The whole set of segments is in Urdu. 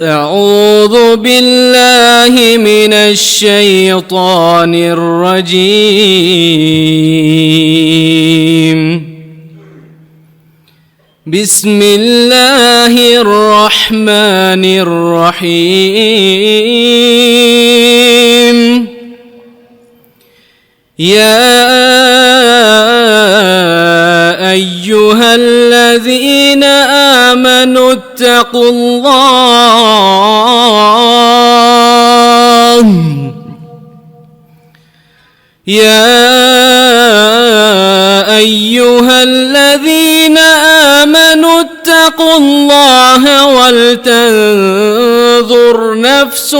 أعوذ بالله من الشيطان الرجيم. بسم الله الرحمن الرحيم. يا أيها الذين آمنوا اتقوا الله. يا أيها الذين آمنوا اتقوا الله ولتنظر نفس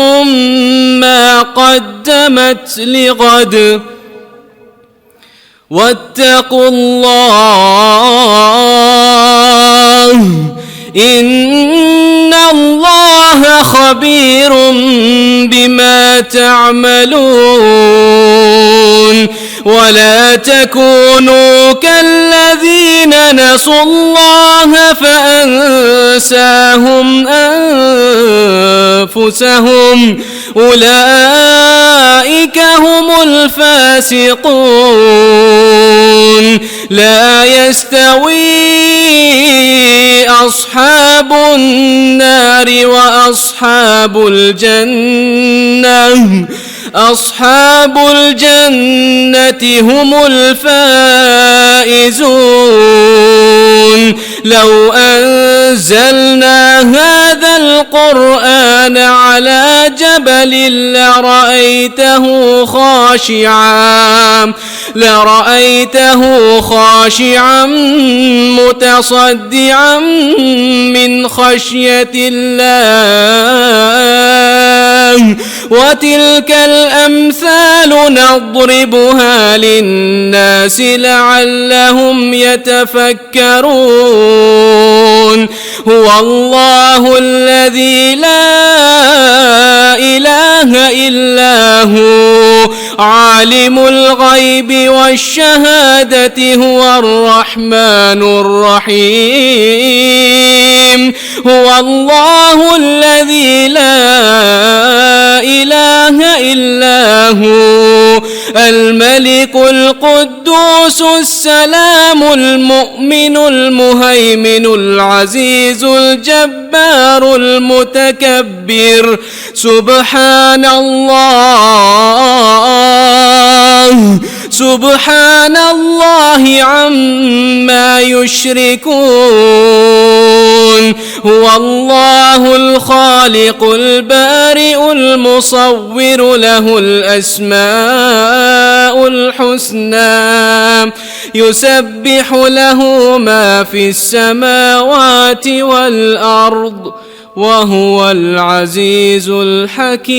ما قدمت لغد واتقوا الله إن الله خبير بما تعملون. ولا تكونوا كالذين نسوا الله فأنساهم أنفسهم أولئك هم الفاسقون. لا يستوي أصحاب النار وأصحاب الجنة. أصحاب الجنة هم الفائزون. لو أنزلنا هذا القرآن على جبل لرأيته خاشعا متصدعا من خشية الله. وتلك الأمثال نضربها للناس لعلهم يتفكرون. هو الله الذي لا إله إلا هو عالم الغيب والشهادة هو الرحمن الرحيم. هو الله الذي لا إله إلا هو الملك القدوس السلام المؤمن المهيمن العزيز الجبار المتكبر. سبحان الله عما يشركون. هو الله الخالق البارئ المصور له الأسماء الحسنى يسبح له ما في السماوات والأرض وهو العزيز الحكيم.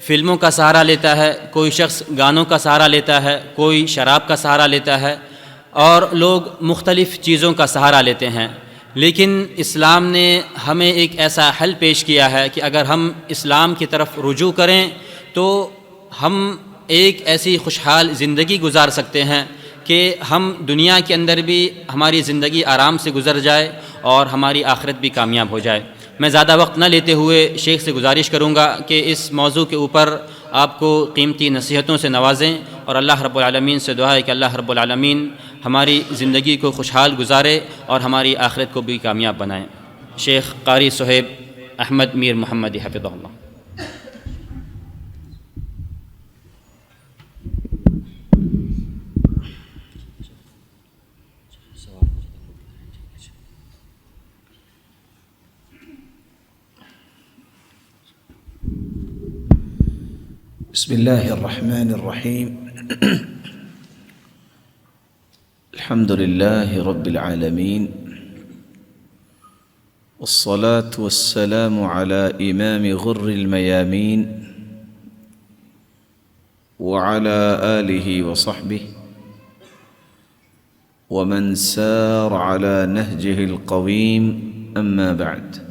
فلموں کا سہارا لیتا ہے، کوئی شخص گانوں کا سہارا لیتا ہے، کوئی شراب کا سہارا لیتا ہے، اور لوگ مختلف چیزوں کا سہارا لیتے ہیں۔ لیکن اسلام نے ہمیں ایک ایسا حل پیش کیا ہے کہ اگر ہم اسلام کی طرف رجوع کریں تو ہم ایک ایسی خوشحال زندگی گزار سکتے ہیں کہ ہم دنیا کے اندر بھی ہماری زندگی آرام سے گزر جائے اور ہماری آخرت بھی کامیاب ہو جائے۔ میں زیادہ وقت نہ لیتے ہوئے شیخ سے گزارش کروں گا کہ اس موضوع کے اوپر آپ کو قیمتی نصیحتوں سے نوازیں، اور اللہ رب العالمین سے دعا ہے کہ اللہ رب العالمین ہماری زندگی کو خوشحال گزارے اور ہماری آخرت کو بھی کامیاب بنائیں۔ شیخ قاری صہیب احمد میر محمدی حفظہ اللہ۔ بسم الله الرحمن الرحيم الحمد لله رب العالمين والصلاة والسلام على إمام غر الميامين وعلى آله وصحبه ومن سار على نهجه القويم أما بعد،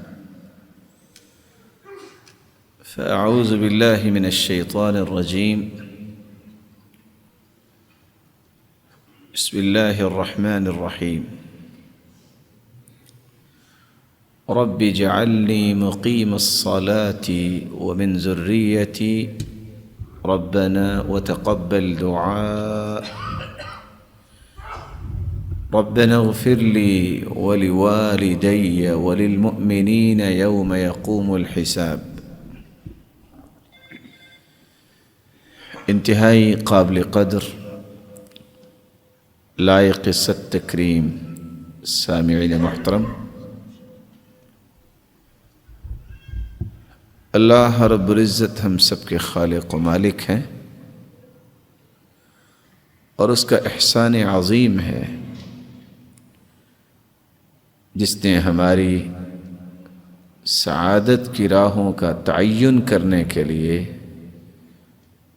فأعوذ بالله من الشيطان الرجيم. بسم الله الرحمن الرحيم. رب اجعلني مقيم الصلاة ومن ذريتي ربنا وتقبل دعاء. ربنا اغفر لي ولوالدي وللمؤمنين يوم يقوم الحساب. انتہائی قابل قدر، لائق ست تکریم سامعین محترم، اللہ رب العزت ہم سب کے خالق و مالک ہیں، اور اس کا احسان عظیم ہے جس نے ہماری سعادت کی راہوں کا تعین کرنے کے لیے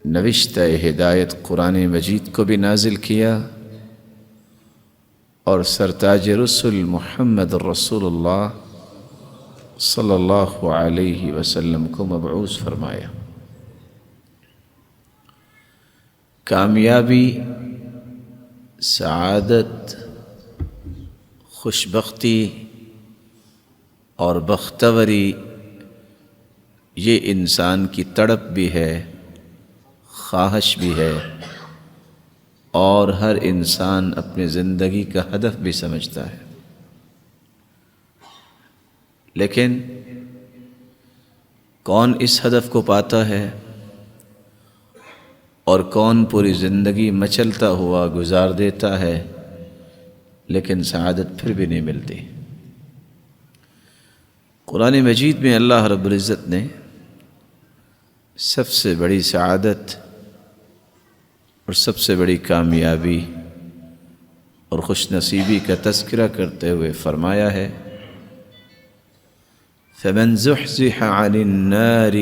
نوشتہ ہدایت قرآن مجید کو بھی نازل کیا، اور سرتاج رسل محمد رسول اللہ صلی اللہ علیہ وسلم کو مبعوث فرمایا۔ کامیابی، سعادت، خوشبختی اور بختوری یہ انسان کی تڑپ بھی ہے، خواہش بھی ہے، اور ہر انسان اپنی زندگی کا ہدف بھی سمجھتا ہے۔ لیکن کون اس ہدف کو پاتا ہے اور کون پوری زندگی مچلتا ہوا گزار دیتا ہے لیکن سعادت پھر بھی نہیں ملتی۔ قرآن مجید میں اللہ رب العزت نے سب سے بڑی سعادت اور سب سے بڑی کامیابی اور خوش نصیبی کا تذکرہ کرتے ہوئے فرمایا ہے، فَمَنْ زُحْزِحَ عَنِ النَّارِ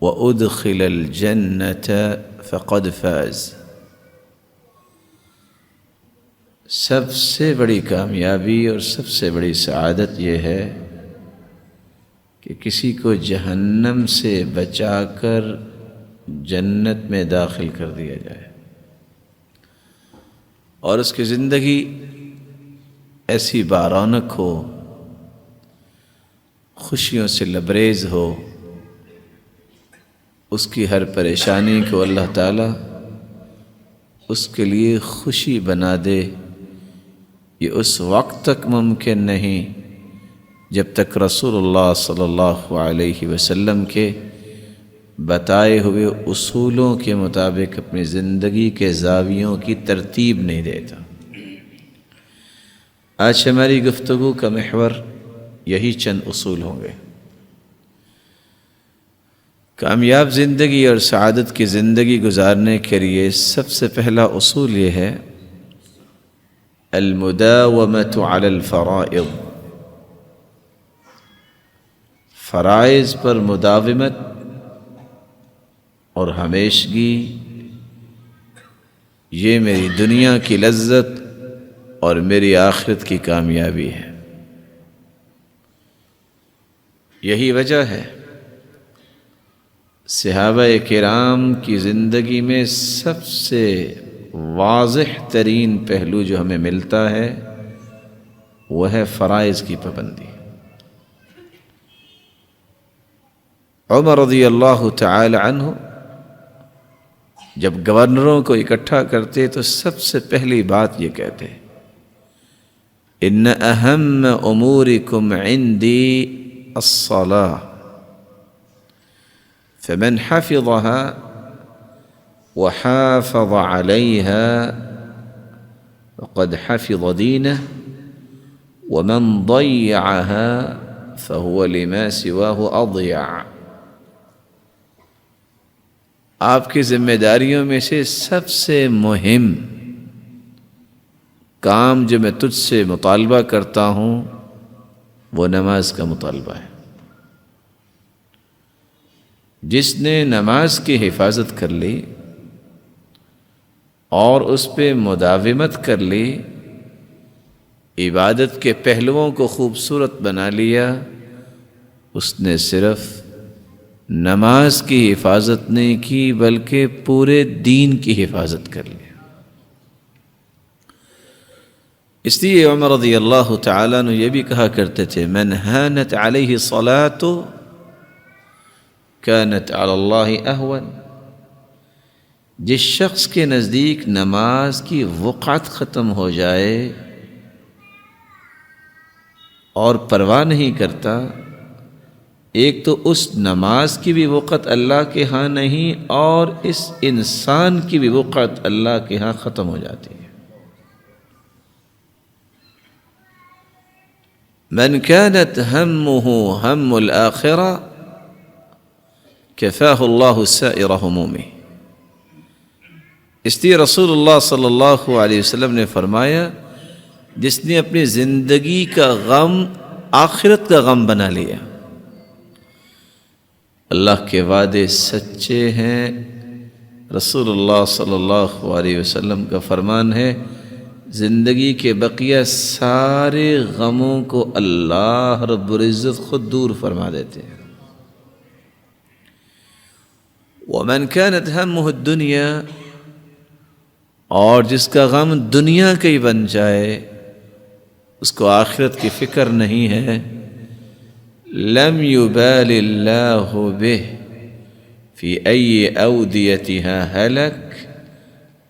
وَأُدْخِلَ الْجَنَّةَ فَقَدْ فَازَ۔ سب سے بڑی کامیابی اور سب سے بڑی سعادت یہ ہے کہ کسی کو جہنم سے بچا کر جنت میں داخل کر دیا جائے، اور اس کی زندگی ایسی بارونق ہو، خوشیوں سے لبریز ہو، اس کی ہر پریشانی کو اللہ تعالیٰ اس کے لیے خوشی بنا دے۔ یہ اس وقت تک ممکن نہیں جب تک رسول اللہ صلی اللہ علیہ وسلم کے بتائے ہوئے اصولوں کے مطابق اپنی زندگی کے زاویوں کی ترتیب نہیں دیتا۔ آج ہماری گفتگو کا محور یہی چند اصول ہوں گے۔ کامیاب زندگی اور سعادت کی زندگی گزارنے کے لیے سب سے پہلا اصول یہ ہے المداومۃ علی الفرائض، فرائض پر مداومت اور ہمیشگی، یہ میری دنیا کی لذت اور میری آخرت کی کامیابی ہے۔ یہی وجہ ہے صحابہ کرام کی زندگی میں سب سے واضح ترین پہلو جو ہمیں ملتا ہے وہ ہے فرائض کی پابندی۔ عمر رضی اللہ تعالی عنہ جب گورنروں کو اکٹھا کرتے تو سب سے پہلی بات یہ کہتے، ان اہم امورکم عندی الصلاۃ فمن حفظها وحافظ عليها فقد حفظ دينه ومن ضيعها فهو لما سواه أضيع۔ آپ کی ذمہ داریوں میں سے سب سے مہم کام جو میں تجھ سے مطالبہ کرتا ہوں وہ نماز کا مطالبہ ہے۔ جس نے نماز کی حفاظت کر لی اور اس پہ مداومت کر لی، عبادت کے پہلوؤں کو خوبصورت بنا لیا، اس نے صرف نماز کی حفاظت نہیں کی بلکہ پورے دین کی حفاظت کر لی۔ اس لیے عمر رضی اللہ تعالیٰ عنہ یہ بھی کہا کرتے تھے، من ہانت علیہ صلاۃ کانت علی اللہ اہون۔ جس شخص کے نزدیک نماز کی وقعت ختم ہو جائے اور پرواہ نہیں کرتا، ایک تو اس نماز کی بھی وقت اللہ کے ہاں نہیں اور اس انسان کی بھی وقت اللہ کے ہاں ختم ہو جاتی ہے۔ من كانت همه هم الآخرة كفاه الله سائر همومه۔ اس لیے رسول اللہ صلی اللہ علیہ وسلم نے فرمایا، جس نے اپنی زندگی کا غم آخرت کا غم بنا لیا، اللہ کے وعدے سچے ہیں۔ رسول اللہ صلی اللہ علیہ وسلم کا فرمان ہے، زندگی کے بقیہ سارے غموں کو اللہ رب العزت خود دور فرما دیتے ہیں۔ وَمَنْ كَانَتْ هَمُّهُ الدُّنْيَا، اور جس کا غم دنیا کا ہی بن جائے، اس کو آخرت کی فکر نہیں ہے، لم يبال اللہ به فی ای اودیتها ہلک،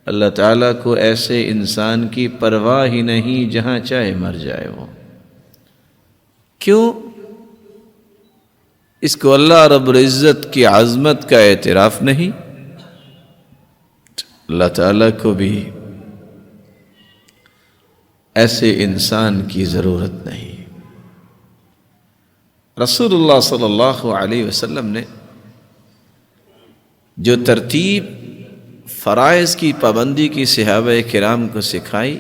اللہ تعالیٰ کو ایسے انسان کی پرواہ ہی نہیں جہاں چاہے مر جائے وہ۔ کیوں؟ اس کو اللہ رب العزت کی عظمت کا اعتراف نہیں، اللہ تعالیٰ کو بھی ایسے انسان کی ضرورت نہیں۔ رسول اللہ صلی اللہ علیہ وسلم نے جو ترتیب فرائض کی پابندی کی صحابہ کرام کو سکھائی،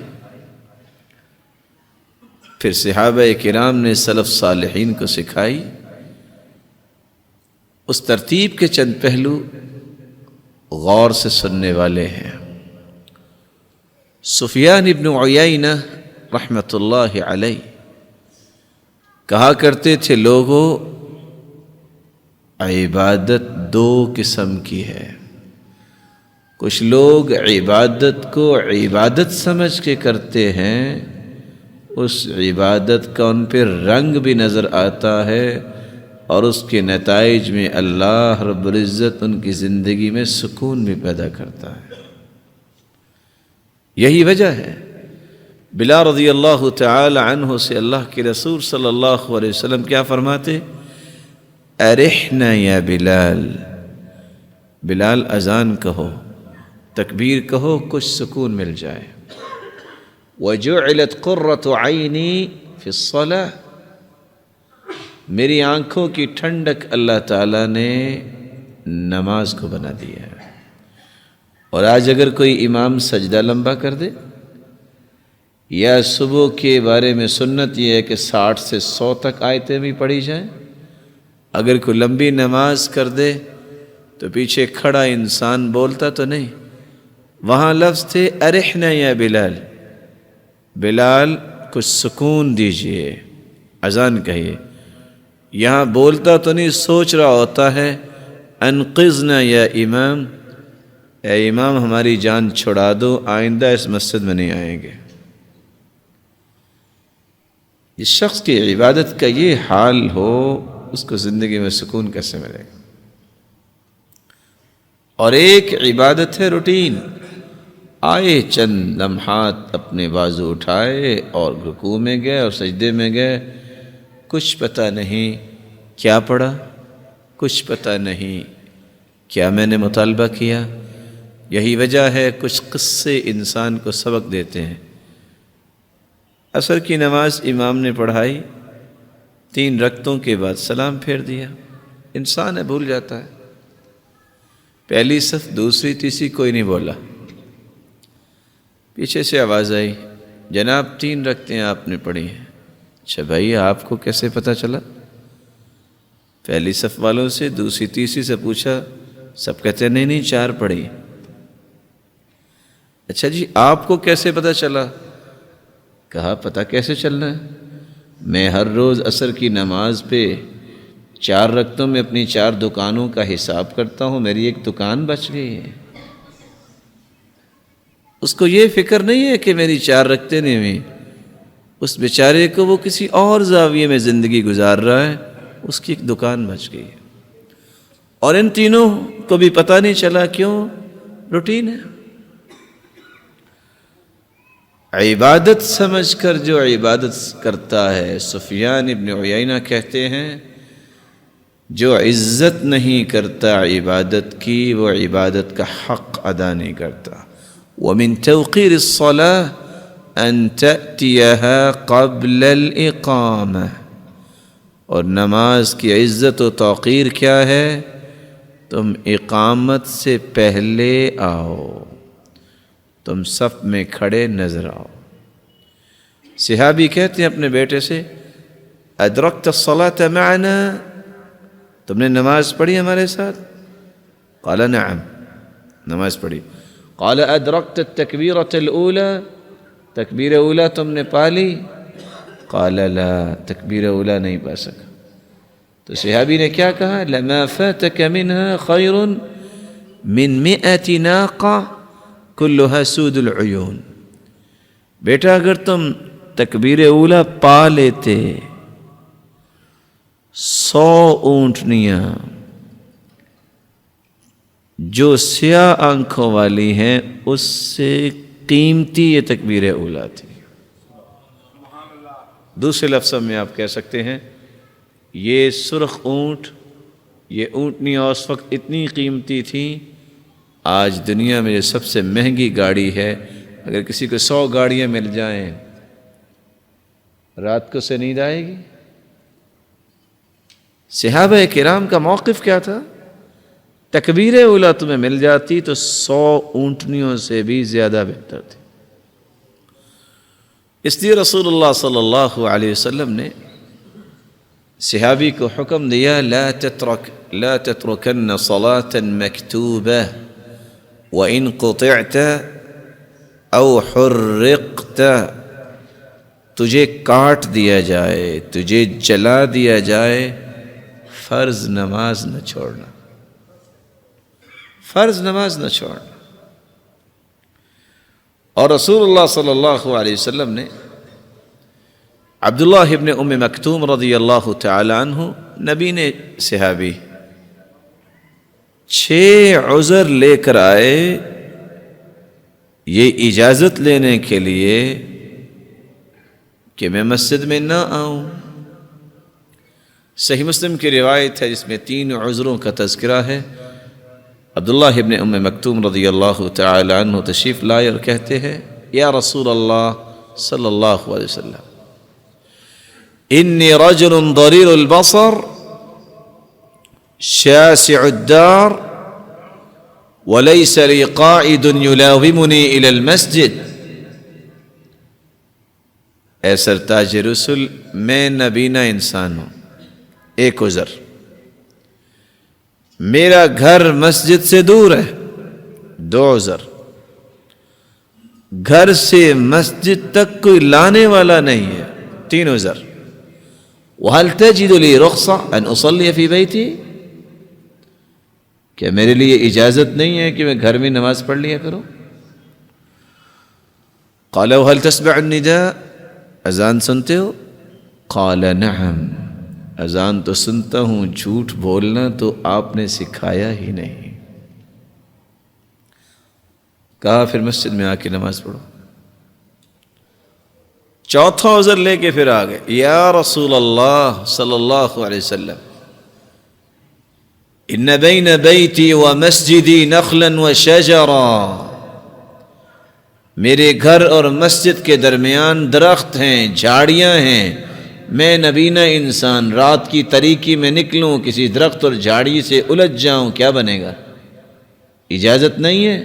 پھر صحابہ کرام نے سلف صالحین کو سکھائی، اس ترتیب کے چند پہلو غور سے سننے والے ہیں۔ سفیان ابن عیینہ رحمۃ اللہ علیہ کہا کرتے تھے، لوگوں، عبادت دو قسم کی ہے۔ کچھ لوگ عبادت کو عبادت سمجھ کے کرتے ہیں، اس عبادت کا ان پہ رنگ بھی نظر آتا ہے اور اس کے نتائج میں اللہ رب العزت ان کی زندگی میں سکون بھی پیدا کرتا ہے۔ یہی وجہ ہے بلال رضی اللہ تعالی عنہ سے اللہ کے رسول صلی اللہ علیہ وسلم کیا فرماتے؟ ارحنا یا بلال، بلال اذان کہو، تکبیر کہو، کچھ سکون مل جائے۔ وجعلت قرۃ عینی فی الصلاۃ، میری آنکھوں کی ٹھنڈک اللہ تعالیٰ نے نماز کو بنا دیا ہے۔ اور آج اگر کوئی امام سجدہ لمبا کر دے، یا صبح کے بارے میں سنت یہ ہے کہ 60 سے 100 تک آیتیں بھی پڑھی جائیں، اگر کوئی لمبی نماز کر دے تو پیچھے کھڑا انسان بولتا تو نہیں. وہاں لفظ تھے ارحنا یا بلال، بلال کچھ سکون دیجئے، اذان کہیے. یہاں بولتا تو نہیں، سوچ رہا ہوتا ہے انقذنا یا امام، اے امام ہماری جان چھڑا دو، آئندہ اس مسجد میں نہیں آئیں گے. جس شخص کی عبادت کا یہ حال ہو اس کو زندگی میں سکون کیسے ملے گا؟ اور ایک عبادت ہے روٹین، آئے چند لمحات اپنے بازو اٹھائے اور رکوع میں گئے اور سجدے میں گئے، کچھ پتہ نہیں کیا پڑھا، کچھ پتہ نہیں کیا میں نے مطالبہ کیا. یہی وجہ ہے کچھ قصے انسان کو سبق دیتے ہیں. عصر کی نماز امام نے پڑھائی، 3 رکعتوں کے بعد سلام پھیر دیا. انسان ہے بھول جاتا ہے. پہلی صف، دوسری، تیسری کوئی نہیں بولا. پیچھے سے آواز آئی جناب 3 رکعتیں آپ نے پڑھی ہیں. اچھا بھائی آپ کو کیسے پتہ چلا؟ پہلی صف والوں سے، دوسری تیسری سے پوچھا، سب کہتے ہیں نہیں 4 پڑھی. اچھا جی آپ کو کیسے پتہ چلا؟ کہا پتہ کیسے چلنا ہے، میں ہر روز عصر کی نماز پہ 4 رکعتوں میں اپنی 4 دکانوں کا حساب کرتا ہوں، میری ایک دکان بچ گئی ہے. اس کو یہ فکر نہیں ہے کہ میری 4 رکعتیں نہیں ہوئی. اس بیچارے کو وہ کسی اور زاویے میں زندگی گزار رہا ہے، اس کی ایک دکان بچ گئی ہے. اور ان تینوں کو بھی پتہ نہیں چلا، کیوں؟ روٹین ہے. عبادت سمجھ کر جو عبادت کرتا ہے، سفیان ابن عیینہ کہتے ہیں جو عزت نہیں کرتا عبادت کی وہ عبادت کا حق ادا نہیں کرتا. وَمِن تَوْقِيرِ الصَّلَاةِ أَن تَأْتِيَهَا قَبْلَ الْإِقَامَةِ، اور نماز کی عزت و توقیر کیا ہے؟ تم اقامت سے پہلے آؤ، تم صف میں کھڑے نظر آؤ. صحابی کہتے ہیں اپنے بیٹے سے ادرکت الصلاة معنا، تم نے نماز پڑھی ہمارے ساتھ؟ قال نعم، نماز پڑھی. قال ادرکت التکبیرۃ الاولی، تکبیر اولی تم نے پا لی؟ قال لا، تکبیر اولی نہیں پا سکا. تو صحابی نے کیا کہا؟ لما فاتك منها خیر من 100 ناقہ کلها سود العیون. بیٹا اگر تم تکبیر اولی پا لیتے 100 اونٹنیاں جو سیاہ آنکھوں والی ہیں اس سے قیمتی یہ تکبیر اولی تھی. دوسرے لفظوں میں آپ کہہ سکتے ہیں یہ سرخ اونٹ، یہ اونٹنیاں اس وقت اتنی قیمتی تھیں، آج دنیا میں یہ سب سے مہنگی گاڑی ہے. اگر کسی کو 100 گاڑیاں مل جائیں رات کو سے نیند آئے گی؟ صحابہ کرام کا موقف کیا تھا؟ تکبیر اولی تمہیں مل جاتی تو 100 اونٹنیوں سے بھی زیادہ بہتر تھی. اس لیے رسول اللہ صلی اللہ علیہ وسلم نے صحابی کو حکم دیا لا تترکن صلاة مکتوبہ وَإِن قُطِعْتَ أَوْ حُرِّقْتَ، تجھے کاٹ دیا جائے، تجھے جلا دیا جائے، فرض نماز نہ چھوڑنا، فرض نماز نہ چھوڑنا. اور رسول اللہ صلی اللہ علیہ وسلم نے عبداللہ ابن ام مکتوم رضی اللہ تعالی عنہ، نبی نے صحابی 6 عذر لے کر آئے یہ اجازت لینے کے لیے کہ میں مسجد میں نہ آؤں. صحیح مسلم کی روایت ہے جس میں 3 عذروں کا تذکرہ ہے. عبداللہ ابن ام مکتوم رضی اللہ تعالی عنہ تشریف لائے اور کہتے ہیں یا رسول اللہ صلی اللہ علیہ وسلم انی رجل ضریر البصر شاسع الدار وليس لي قائد يلاومني الى المسجد. اے سرتاج رسل میں نبینا انسان ہوں. ایک عذر، میرا گھر مسجد سے دور ہے، 2 عذر، گھر سے مسجد تک کوئی لانے والا نہیں ہے، 3 عذر، وَهَلْ تَجِدُ لِي رُخْصَةً أَنْ أُصَلِّيَ فِي بَيْتِي، کیا میرے لیے اجازت نہیں ہے کہ میں گھر میں نماز پڑھ لیا کروں؟ قَالَ وَهَلْ تَسْمَعُ النِّدَاءَ، اذان سنتے ہو؟ قَالَ نَعَمْ، اذان تو سنتا ہوں، جھوٹ بولنا تو آپ نے سکھایا ہی نہیں۔ کہا پھر مسجد میں آ کے نماز پڑھو۔ 4تھا عذر لے کے پھر آ گئے، یا رسول اللہ صلی اللہ علیہ وسلم، ان بین بیتی و مسجدی نخلا و شجرا، میرے گھر اور مسجد کے درمیان درخت ہیں، جھاڑیاں ہیں، میں نبینا انسان رات کی تاریکی میں نکلوں، کسی درخت اور جھاڑی سے الجھ جاؤں، کیا بنے گا؟ اجازت نہیں ہے۔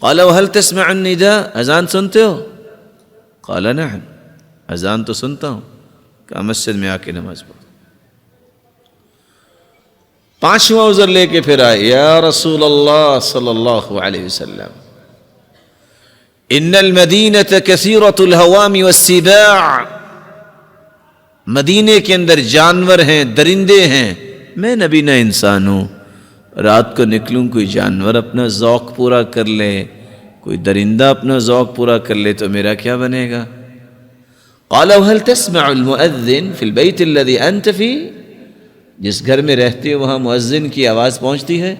قال وهل تسمع النداء، اذان سنتے ہو؟ قال نعم، اذان تو سنتا ہوں۔ کہا مسجد میں آ کے نماز پڑھو۔ 5واں عذر لے کے پھر آئے، یا رسول اللہ صلی اللہ علیہ وسلم، ان المدینۃ کثیرۃ الہوام والسباع، مدینے کے اندر جانور ہیں، درندے ہیں، میں نبینا انسان ہوں، رات کو نکلوں، کوئی جانور اپنا ذوق پورا کر لے، کوئی درندہ اپنا ذوق پورا کر لے تو میرا کیا بنے گا؟ قال وهل تسمع المؤذن في البيت الذي انت فيه، جس گھر میں رہتے ہو وہاں مؤذن کی آواز پہنچتی ہے؟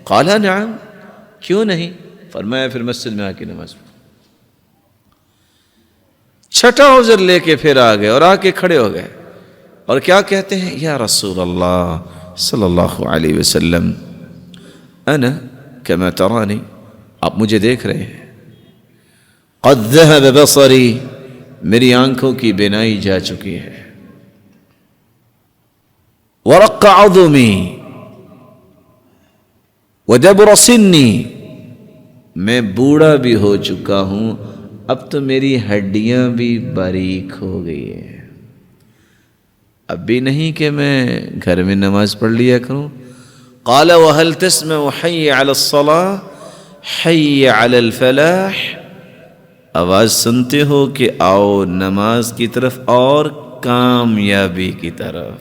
قال نعم، کیوں نہیں؟ فرمایا پھر مسجد میں آ کے نماز پڑھو۔ 6واں عذر لے کے پھر آ گئے اور آ کے کھڑے ہو گئے اور کیا کہتے ہیں؟ یا رسول اللہ صلی اللہ علیہ وسلم، انا کما ترانی، آپ مجھے دیکھ رہے ہیں، قد ذهب بصری، میری آنکھوں کی بینائی جا چکی ہے، ورق عظمی ودبر سنی، میں بوڑھا بھی ہو چکا ہوں، اب تو میری ہڈیاں بھی باریک ہو گئی ہیں، اب بھی نہیں کہ میں گھر میں نماز پڑھ لیا کروں۔ قال وهل تسمع حي على الصلاة حي على الفلاح، آواز سنتے ہو کہ آؤ نماز کی طرف اور کامیابی کی طرف۔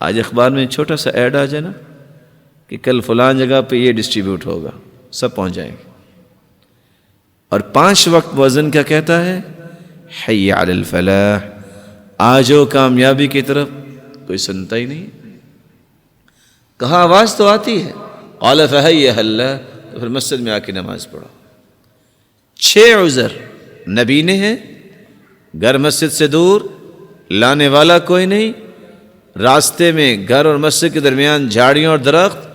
آج اخبار میں چھوٹا سا ایڈ آ جائے نا کہ کل فلان جگہ پہ یہ ڈسٹریبیوٹ ہوگا، سب پہنچ جائیں گے، اور 5 وقت مؤذن کیا کہتا ہے؟ حی علی الفلاح، آجو کامیابی کی طرف، کوئی سنتا ہی نہیں۔ کہاں آواز تو آتی ہے، قال فحی اللہ، تو پھر مسجد میں آ کے نماز پڑھو۔ 6 عذر، نبینے ہیں، گھر مسجد سے دور، لانے والا کوئی نہیں، راستے میں گھر اور مسجد کے درمیان جھاڑیاں اور درخت،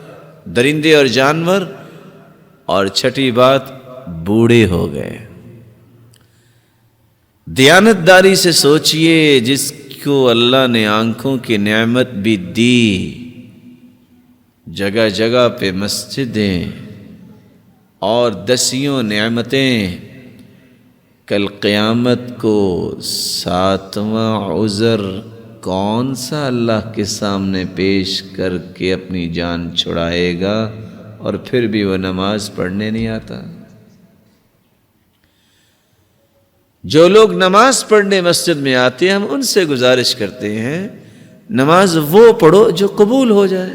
درندے اور جانور، اور 6ٹھی بات، بوڑھے ہو گئے۔ دیانت داری سے سوچئے، جس کو اللہ نے آنکھوں کی نعمت بھی دی، جگہ جگہ پہ مسجدیں اور 10 نعمتیں، کل قیامت کو 7واں عذر کون سا اللہ کے سامنے پیش کر کے اپنی جان چھڑائے گا، اور پھر بھی وہ نماز پڑھنے نہیں آتا؟ جو لوگ نماز پڑھنے مسجد میں آتے ہیں، ہم ان سے گزارش کرتے ہیں نماز وہ پڑھو جو قبول ہو جائے،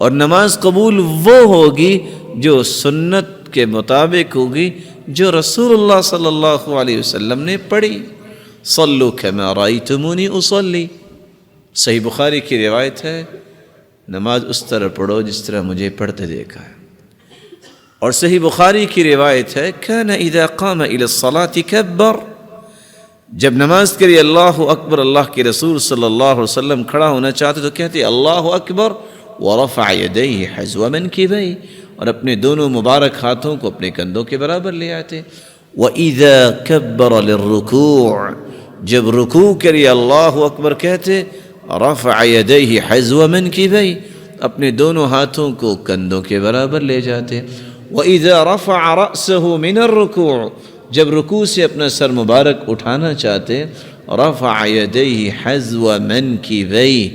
اور نماز قبول وہ ہوگی جو سنت کے مطابق ہوگی، جو رسول اللہ صلی اللہ علیہ وسلم نے پڑھی۔ صلو کما رأیتمونی اصلی، صحیح بخاری کی روایت ہے، نماز اس طرح پڑھو جس طرح مجھے پڑھتے دیکھا ہے۔ اور صحیح بخاری کی روایت ہے، کان اذا قام الى الصلاة کبر، جب نماز کے لیے اللہ اکبر اللہ کے رسول صلی اللہ علیہ وسلم کھڑا ہونا چاہتے تو کہتے اللہ اکبر، ورفع یدیہ حذو منکبیہ، اور اپنے دونوں مبارک ہاتھوں کو اپنے کندھوں کے برابر لے آتے۔ وَإِذَا كَبَّرَ لِلرُّكُوعِ، جب رکوع کے لیے اللہ اکبر کہتے، رفع یدیہ حذو منکبیہ، اپنے دونوں ہاتھوں کو کندھوں کے برابر لے جاتے۔ وَإِذَا رَفَعَ رَأْسَهُ مِنَ الرُّكُوعِ، جب رکوع سے اپنا سر مبارک اٹھانا چاہتے، رفع یدیہ حذو منکبیہ،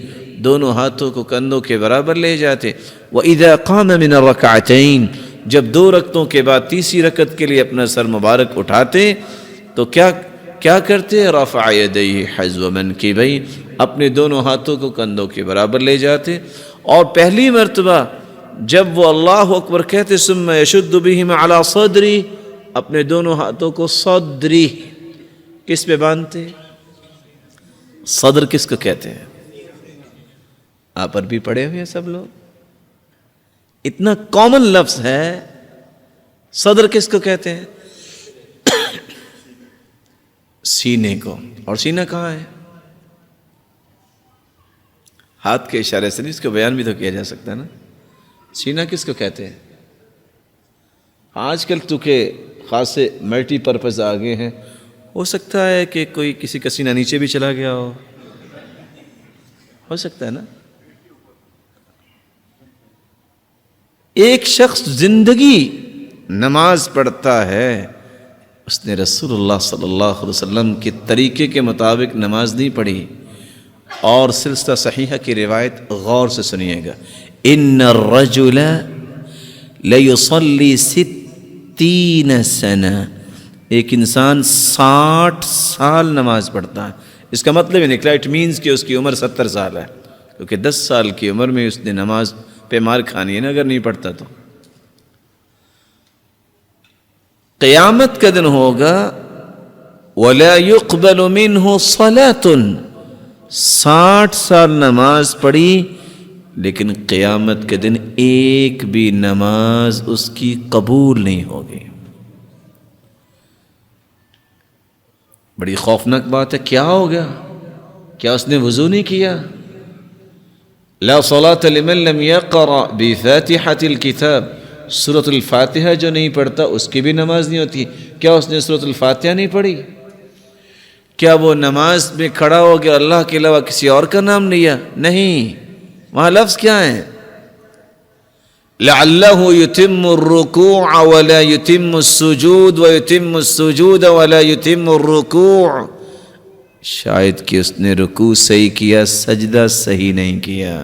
دونوں ہاتھوں کو کندھوں کے برابر لے جاتے. وَإِذَا قَامَ مِنَ الرَّكْعَتَيْنِ جب 2 رکعتوں کے بعد تیسری رکعت کے لیے اپنا سر مبارک اٹھاتے تو کیا کرتے؟ رفع یدیہ حذو منکبیہ اپنے دونوں ہاتھوں کو کندھوں کے برابر لے جاتے. اور پہلی مرتبہ جب وہ اللہ اکبر کہتے ثم یشد بہما علی صدری اپنے دونوں ہاتھوں کو صدری کس پہ باندھتے؟ صدر کس کو کہتے ہیں؟ آپ عربی پڑھے ہوئے ہیں سب لوگ, اتنا کامن لفظ ہے. صدر کس کو کہتے ہیں؟ سینے کو. اور سینہ کہاں ہے؟ ہاتھ کے اشارے سے نہیں, اس کو بیان بھی تو کیا جا سکتا ہے نا. سینہ کس کو کہتے ہیں؟ آج کل تو کہ خاصے ملٹی پرپز آگے ہیں, ہو سکتا ہے کہ کوئی کسی کا سینہ نیچے بھی چلا گیا ہو سکتا ہے نا. ایک شخص زندگی نماز پڑھتا ہے, اس نے رسول اللہ صلی اللہ علیہ وسلم کے طریقے کے مطابق نماز نہیں پڑھی. اور سلسلہ صحیحہ کی روایت غور سے سنیے گا. ان الرجل لیصلی 60 سنہ ایک انسان 60 سال نماز پڑھتا ہے. اس کا مطلب یہ نکلا اٹ مینز کہ اس کی عمر 70 سال ہے, کیونکہ 10 سال کی عمر میں اس نے نماز پہ مار کھانی ہے نا اگر نہیں پڑھتا تو. قیامت کا دن ہوگا وَلَا يُقْبَلُ مِنْهُ صَلَاةٌ 60 سال نماز پڑھی لیکن قیامت کے دن ایک بھی نماز اس کی قبول نہیں ہوگی. بڑی خوفناک بات ہے. کیا ہو گیا؟ کیا اس نے وضو نہیں کیا؟ لا صلاة لمن لم يقرأ بفاتحة الكتاب سورة الفاتحہ جو نہیں پڑھتا اس کی بھی نماز نہیں ہوتی. کیا اس نے سورة الفاتحہ نہیں پڑھی؟ کیا وہ نماز میں کھڑا ہو گیا اللہ کے علاوہ کسی اور کا نام لیا؟ نہیں. وہاں لفظ کیا ہیں؟ لعلہ یتم الرکوع ولا یتم السجود ویتم السجود ولا یتم الرکوع. شاید کہ اس نے رکوع صحیح کیا سجدہ صحیح نہیں کیا,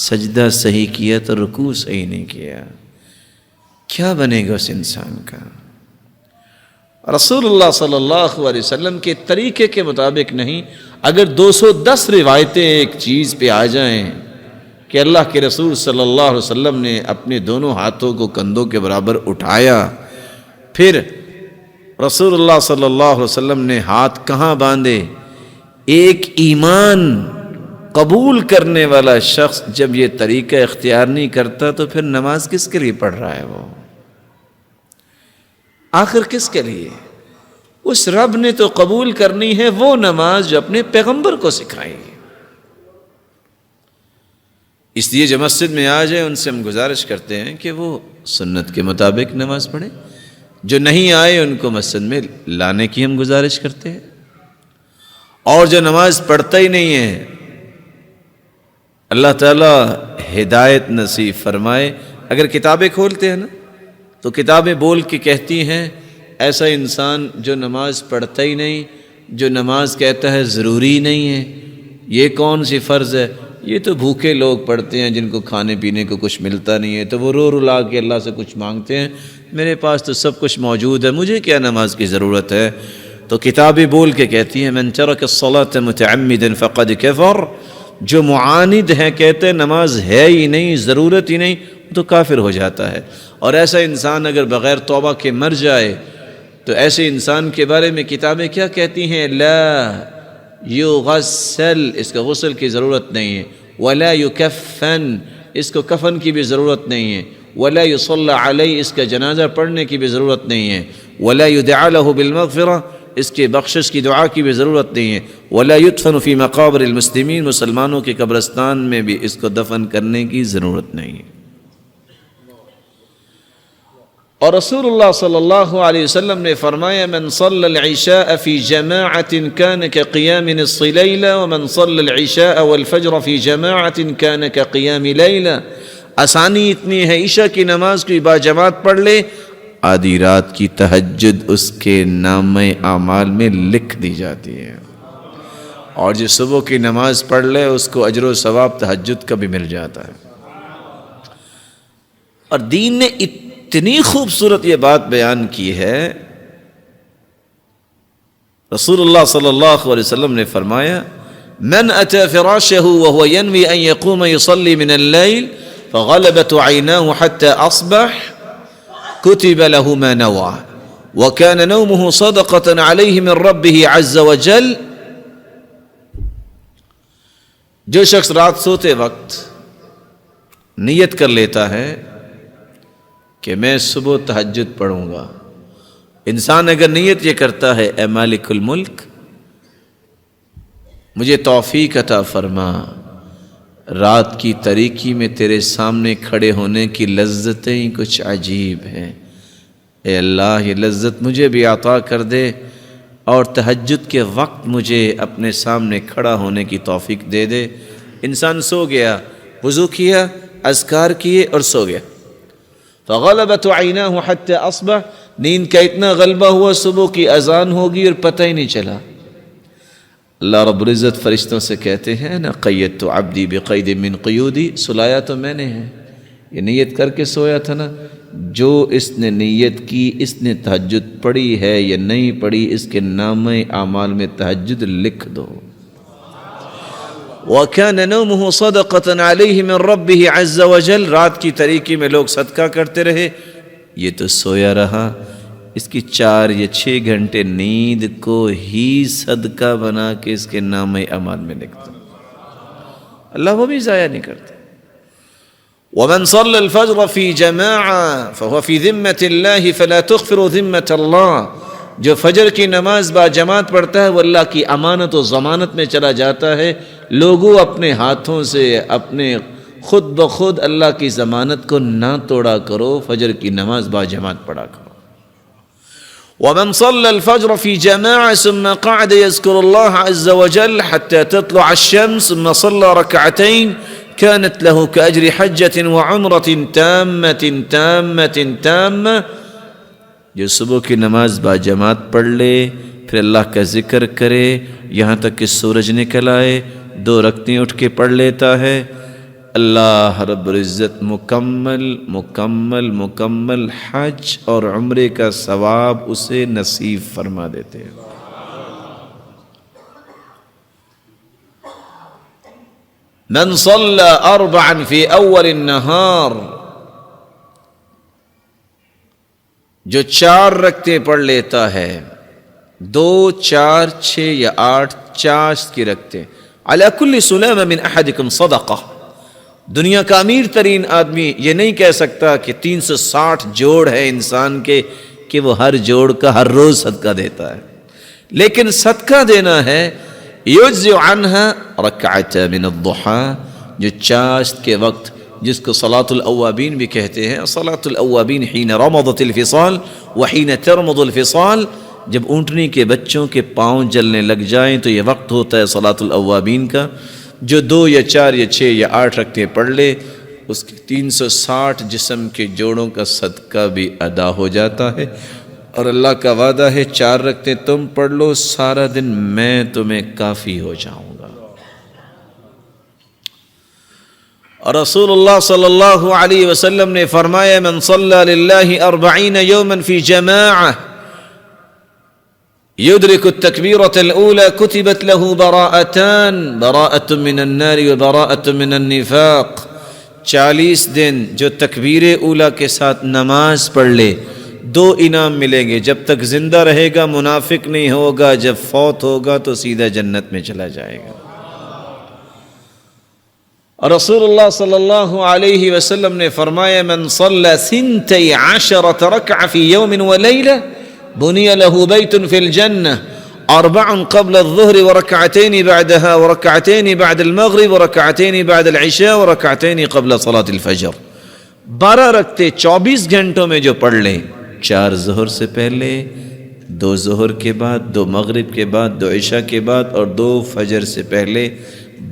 سجدہ صحیح کیا تو رکوع صحیح نہیں کیا. کیا بنے گا اس انسان کا؟ رسول اللہ صلی اللہ علیہ وسلم کے طریقے کے مطابق نہیں. اگر 210 روایتیں ایک چیز پہ آ جائیں کہ اللہ کے رسول صلی اللہ علیہ وسلم نے اپنے دونوں ہاتھوں کو کندھوں کے برابر اٹھایا, پھر رسول اللہ صلی اللہ علیہ وسلم نے ہاتھ کہاں باندھے. ایک ایمان قبول کرنے والا شخص جب یہ طریقہ اختیار نہیں کرتا تو پھر نماز کس کے لیے پڑھ رہا ہے؟ وہ آخر کس کے لیے؟ اس رب نے تو قبول کرنی ہے وہ نماز جو اپنے پیغمبر کو سکھائی. اس لیے جو مسجد میں آ جائے ان سے ہم گزارش کرتے ہیں کہ وہ سنت کے مطابق نماز پڑھیں. جو نہیں آئے ان کو مسجد میں لانے کی ہم گزارش کرتے ہیں. اور جو نماز پڑھتا ہی نہیں ہے اللہ تعالیٰ ہدایت نصیب فرمائے. اگر کتابیں کھولتے ہیں نا تو کتابیں بول کے کہتی ہیں ایسا انسان جو نماز پڑھتا ہی نہیں, جو نماز کہتا ہے ضروری نہیں ہے, یہ کون سی فرض ہے؟ یہ تو بھوکے لوگ پڑھتے ہیں جن کو کھانے پینے کو کچھ ملتا نہیں ہے تو وہ رو رلا کے اللہ سے کچھ مانگتے ہیں, میرے پاس تو سب کچھ موجود ہے, مجھے کیا نماز کی ضرورت ہے. تو کتابیں بول کے کہتی ہیں من ترک الصلاة متعمدا فقد کفر. جو معاند ہیں کہتے ہیں نماز ہے ہی نہیں, ضرورت ہی نہیں, تو کافر ہو جاتا ہے. اور ایسا انسان اگر بغیر توبہ کے مر جائے تو ایسے انسان کے بارے میں کتابیں کیا کہتی ہیں؟ لا یغسل, اس کا غسل کی ضرورت نہیں ہے. ولا یکفن, اس کو کفن کی بھی ضرورت نہیں ہے. ولا یصلی علیہ, اس کا جنازہ پڑھنے کی بھی ضرورت نہیں ہے. ولا یدعى له بالمغفرہ, اس کے بخشش کی دعا کی بھی ضرورت نہیں ہے. ولا یدفن فی مقابر المسلمین, مسلمانوں کے قبرستان میں بھی اس کو دفن کرنے کی ضرورت نہیں ہے. اور رسول اللہ صلی اللہ علیہ وسلم نے فرمایا من صلی العشاء فی جماعت کان کقیام نصف لیلہ ومن صلی العشاء والفجر فی جماعت کان کقیام لیلہ. آسانی اتنی ہے, عشاء کی نماز کو باجماعت پڑھ لے, آدھی رات کی تہجد اس کے نامہ اعمال میں لکھ دی جاتی ہے. اور جو صبح کی نماز پڑھ لے اس کو اجر و ثواب تہجد کا بھی مل جاتا ہے۔ اور دین نے اتنی خوبصورت یہ بات بیان کی ہے، رسول اللہ صلی اللہ علیہ وسلم نے فرمایا من اتى فراشه وهو ينوي ان يقوم يصلي من الليل فغلبت عيناه حتى اصبح كتب له ما نوى وكان نومه صدقة عليه من ربه عز وجل۔ جو شخص رات سوتے وقت نیت کر لیتا ہے کہ میں صبح تہجد پڑھوں گا، انسان اگر نیت یہ کرتا ہے اے مالک الملک مجھے توفیق عطا فرما، رات کی تاریکی میں تیرے سامنے کھڑے ہونے کی لذتیں ہی کچھ عجیب ہیں، اے اللہ یہ لذت مجھے بھی عطا کر دے اور تہجد کے وقت مجھے اپنے سامنے کھڑا ہونے کی توفیق دے دے۔ انسان سو گیا، وضو کیا، اذکار کیے اور سو گیا، فغلبت عیناہ حتی اصبح، نیند کا اتنا غلبہ ہوا صبح کی اذان ہوگی اور پتہ ہی نہیں چلا۔ اللہ رب العزت فرشتوں سے کہتے ہیں نا قیدت عبدی بقید من قیودی، سلایا تو میں نے ہے، یہ نیت کر کے سویا تھا نا، جو اس نے نیت کی اس نے تہجد پڑھی ہے یا نہیں پڑھی اس کے نامہ اعمال میں تہجد لکھ دو۔ وَكَانَ نَوْمُهُ صَدَقَةً عَلَيْهِ مِنْ رَبِّهِ عَزَّ وَجَلَّ، رات کی تاریکی میں لوگ صدقہ کرتے رہے، یہ تو سویا رہا، اس کی 4 یا 6 گھنٹے نیند کو ہی صدقہ بنا کے اس کے نام اعمال میں لکھتا، اللہ وہ بھی ضائع نہیں کرتا۔ وَمَنْ صَلَّى الْفَجْرَ فِي جَمَاعَةٍ فَهُوَ فِي ذِمَّةِ اللَّهِ فَلَا تُغْفِرُ ذِمَّةَ اللَّهِ، جو فجر کی نماز با جماعت پڑھتا ہے وہ اللہ کی امانت و ضمانت میں چلا جاتا ہے، لوگوں اپنے ہاتھوں سے اپنے خود بخود اللہ کی ضمانت کو نہ توڑا کرو، فجر کی نماز با جماعت پڑھا کرو۔ ومن صلى الفجر في جماعة ثم قعد يذكر الله عز وجل حتى تطلع الشمس ثم صلى ركعتين كانت له كأجر حجة وعمرة تامة تامة تامة، جو صبح کی نماز با جماعت پڑھ لے پھر اللہ کا ذکر کرے یہاں تک کہ سورج نکل آئے، 2 رکعتیں اٹھ کے پڑھ لیتا ہے، اللہ رب العزت مکمل مکمل مکمل حج اور عمرے کا ثواب اسے نصیب فرما دیتے ہیں۔ من صلى 4 في اول النهار، جو 4 رکعتیں پڑھ لیتا ہے، 2 4 6 یا 8 50 کی رکعتیں، على كل سلامة من احدكم صدقہ، دنیا کا امیر ترین آدمی یہ نہیں کہہ سکتا کہ 360 جوڑ ہے انسان کے کہ وہ ہر جوڑ کا ہر روز صدقہ دیتا ہے، لیکن صدقہ دینا ہے یجزئ عنہا رکعۃ من الضحیٰ، جو چاشت کے وقت جس کو صلاۃ الاوابین بھی کہتے ہیں، صلاۃ الاوابین حین رمضت الفصال وحین ترمض الفصال، جب اونٹنی کے بچوں کے پاؤں جلنے لگ جائیں تو یہ وقت ہوتا ہے صلاۃ الاوابین کا، جو 2 یا 4 یا 6 یا 8 رکعتیں پڑھ لے اس کے 360 جسم کے جوڑوں کا صدقہ بھی ادا ہو جاتا ہے، اور اللہ کا وعدہ ہے 4 رکعتیں تم پڑھ لو سارا دن میں تمہیں کافی ہو جاؤں گا۔ اور رسول اللہ صلی اللہ علیہ وسلم نے فرمایا من صلی للہ 40 یوما فی جماعہ يدرك التكبيرة الأولى كتبت له براءتان، براءة من النار وبراءة من النفاق، 40 دن جو تکبیر اولا کے ساتھ نماز پڑھ لے 2 انعام ملیں گے، جب تک زندہ رہے گا منافق نہیں ہوگا، جب فوت ہوگا تو سیدھا جنت میں چلا جائے گا۔ اور رسول اللہ صلی اللہ علیہ وسلم نے فرمایا من صلى 12 ركعة في يوم وليلة بني له بيت في الجنة 4 قبل الظهر وركعتين بعدها وركعتين بعد المغرب وركعتين بعد العشاء وركعتين قبل صلاة الفجر، 12 رکعتیں 24 گھنٹوں میں جو پڑھ لیں، 4 ظہر سے پہلے، 2 ظہر کے بعد، 2 مغرب کے بعد، 2 عشاء کے بعد اور 2 فجر سے پہلے،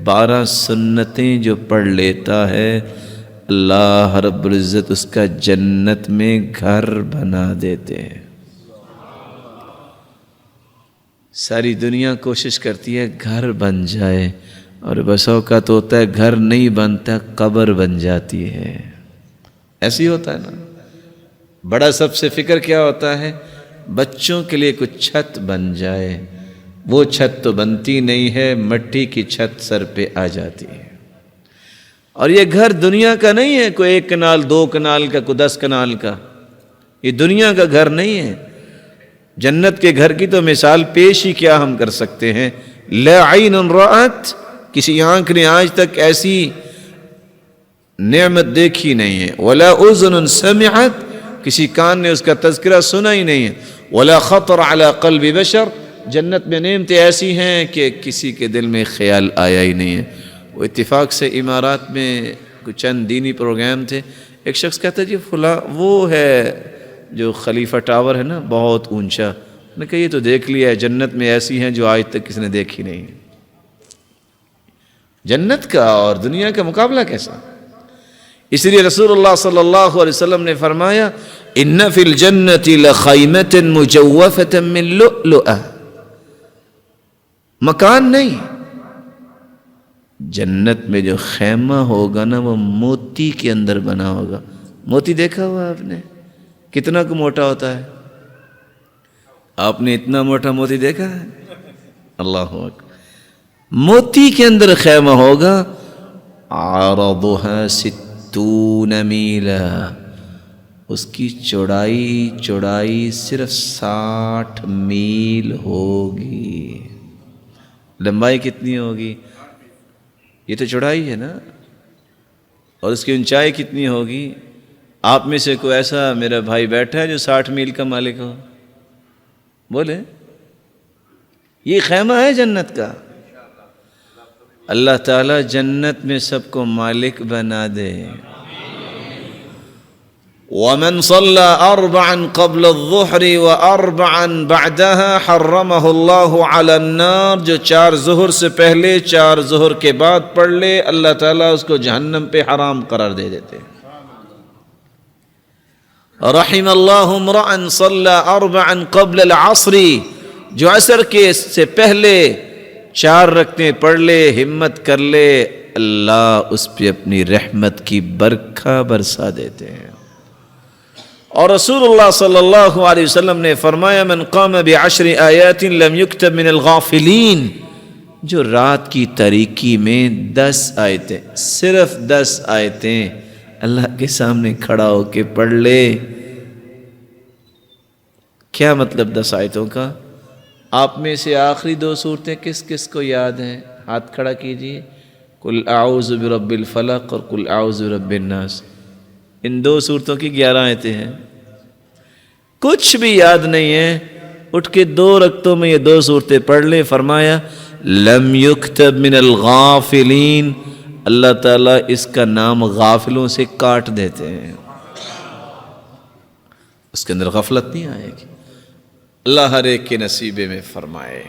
12 سنتیں جو پڑھ لیتا ہے اللہ رب العزت اس کا جنت میں گھر بنا دیتے ہیں۔ ساری دنیا کوشش کرتی ہے گھر بن جائے، اور بس اوقات ہوتا ہے گھر نہیں بنتا، قبر بن جاتی ہے۔ ایسے ہی ہوتا ہے نا۔ بڑا سب سے فکر کیا ہوتا ہے؟ بچوں کے لیے کچھ چھت بن جائے، وہ چھت تو بنتی نہیں ہے، مٹی کی چھت سر پہ آ جاتی ہے۔ اور یہ گھر دنیا کا نہیں ہے، کوئی 1 کنال 2 کنال کا، کوئی 10 کنال کا، یہ دنیا کا گھر نہیں ہے۔ جنت کے گھر کی تو مثال پیش ہی کیا ہم کر سکتے ہیں۔ لا عین رأت، کسی آنکھ نے آج تک ایسی نعمت دیکھی نہیں ہے۔ ولا اذن سمعت، کسی کان نے اس کا تذکرہ سنا ہی نہیں ہے۔ ولا خطر علی قلب بشر، جنت میں نعمتیں ایسی ہیں کہ کسی کے دل میں خیال آیا ہی نہیں ہے۔ وہ اتفاق سے امارات میں کچھ چند دینی پروگرام تھے، ایک شخص کہتا ہے جی فلاں وہ ہے جو خلیفہ ٹاور ہے نا بہت اونچا، میں کہا یہ تو دیکھ لیا ہے، جنت میں ایسی ہیں جو آج تک کسی نے دیکھی نہیں۔ جنت کا اور دنیا کا مقابلہ کیسا؟ اس لیے رسول اللہ صلی اللہ علیہ وسلم نے فرمایا ان فی الجنت لخیمۃ مجوفۃ من لؤلؤ، مکان نہیں، جنت میں جو خیمہ ہوگا نا وہ موتی کے اندر بنا ہوگا۔ موتی دیکھا ہوا آپ نے کتنا کو موٹا ہوتا ہے؟ آپ نے اتنا موٹا موتی دیکھا ہے؟ اللہ اکبر۔ موتی کے اندر خیمہ ہوگا، عرضها 60 میلا، اس کی چوڑائی صرف 60 میل ہوگی۔ لمبائی کتنی ہوگی؟ یہ تو چوڑائی ہے نا، اور اس کی اونچائی کتنی ہوگی؟ آپ میں سے کوئی ایسا میرا بھائی بیٹھا ہے جو 60 میل کا مالک ہو؟ بولے۔ یہ خیمہ ہے جنت کا۔ اللہ تعالیٰ جنت میں سب کو مالک بنا دے۔ وَمَنْ صَلَّى 4 قَبْلَ الظُّهْرِ و4 بَعْدَهَا حَرَّمَهُ اللَّهُ عَلَى النَّارِ، جو 4 ظہر سے پہلے 4 ظہر کے بعد پڑھ لے اللہ تعالیٰ اس کو جہنم پہ حرام قرار دے دیتے۔ رحم اللہ امرأ صلی 4 قبل العصر، جو عصر کے سے پہلے 4 رکعتیں پڑھ لے، ہمت کر لے، اللہ اس پہ اپنی رحمت کی برکھا برسا دیتے ہیں۔ اور رسول اللہ صلی اللہ علیہ وسلم نے فرمایا من قام ب10 آیات لم یکتب من الغافلین، جو رات کی تاریکی میں 10 آیتیں، صرف 10 آیتیں اللہ کے سامنے کھڑا ہو کے پڑھ لے۔ کیا مطلب 10 آیتوں کا؟ آپ میں سے آخری 2 صورتیں کس کس کو یاد ہیں؟ ہاتھ کھڑا کیجئے۔ قل اعوذ برب الفلق اور قل اعوذ برب الناس، ان 2 صورتوں کی 11 آیتیں ہیں۔ کچھ بھی یاد نہیں ہے، اٹھ کے 2 رکعتوں میں یہ 2 صورتیں پڑھ لے۔ فرمایا لم یکتب من الغافلین، اللہ تعالیٰ اس کا نام غافلوں سے کاٹ دیتے ہیں، اس کے اندر غفلت نہیں آئے گی۔ اللہ ہر ایک کے نصیبے میں فرمائے۔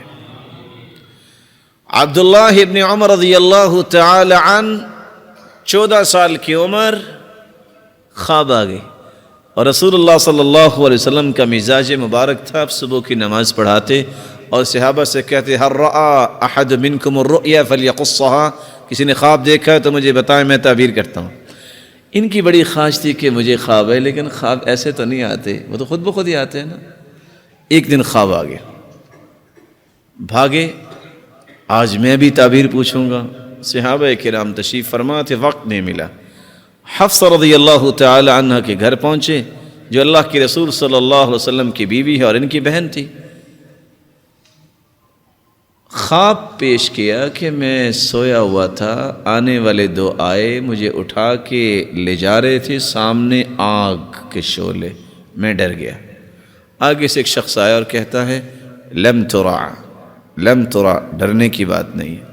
عبداللہ ابن عمر رضی اللہ تعالی عنہ 14 سال کی عمر، خواب آ گئی، اور رسول اللہ صلی اللہ علیہ وسلم کا مزاج مبارک تھا، آپ صبح کی نماز پڑھاتے اور صحابہ سے کہتے ہر رأى احد منکم الرؤیا فلیقصها، کسی نے خواب دیکھا ہے تو مجھے بتائیں میں تعبیر کرتا ہوں۔ ان کی بڑی خواہش تھی کہ مجھے خواب ہے، لیکن خواب ایسے تو نہیں آتے، وہ تو خود بخود ہی آتے ہیں نا۔ ایک دن خواب آ گیا، بھاگے، آج میں بھی تعبیر پوچھوں گا۔ صحابہ کرام تشریف فرما تھے، وقت نہیں ملا۔ حفصہ رضی اللہ تعالی عنہ کے گھر پہنچے، جو اللہ کے رسول صلی اللہ علیہ وسلم کی بیوی ہے اور ان کی بہن تھی۔ خواب پیش کیا کہ میں سویا ہوا تھا، آنے والے 2 آئے، مجھے اٹھا کے لے جا رہے تھے، سامنے آگ کے شعلے، میں ڈر گیا۔ آگے سے ایک شخص آیا اور کہتا ہے لم ترا، ڈرنے کی بات نہیں ہے۔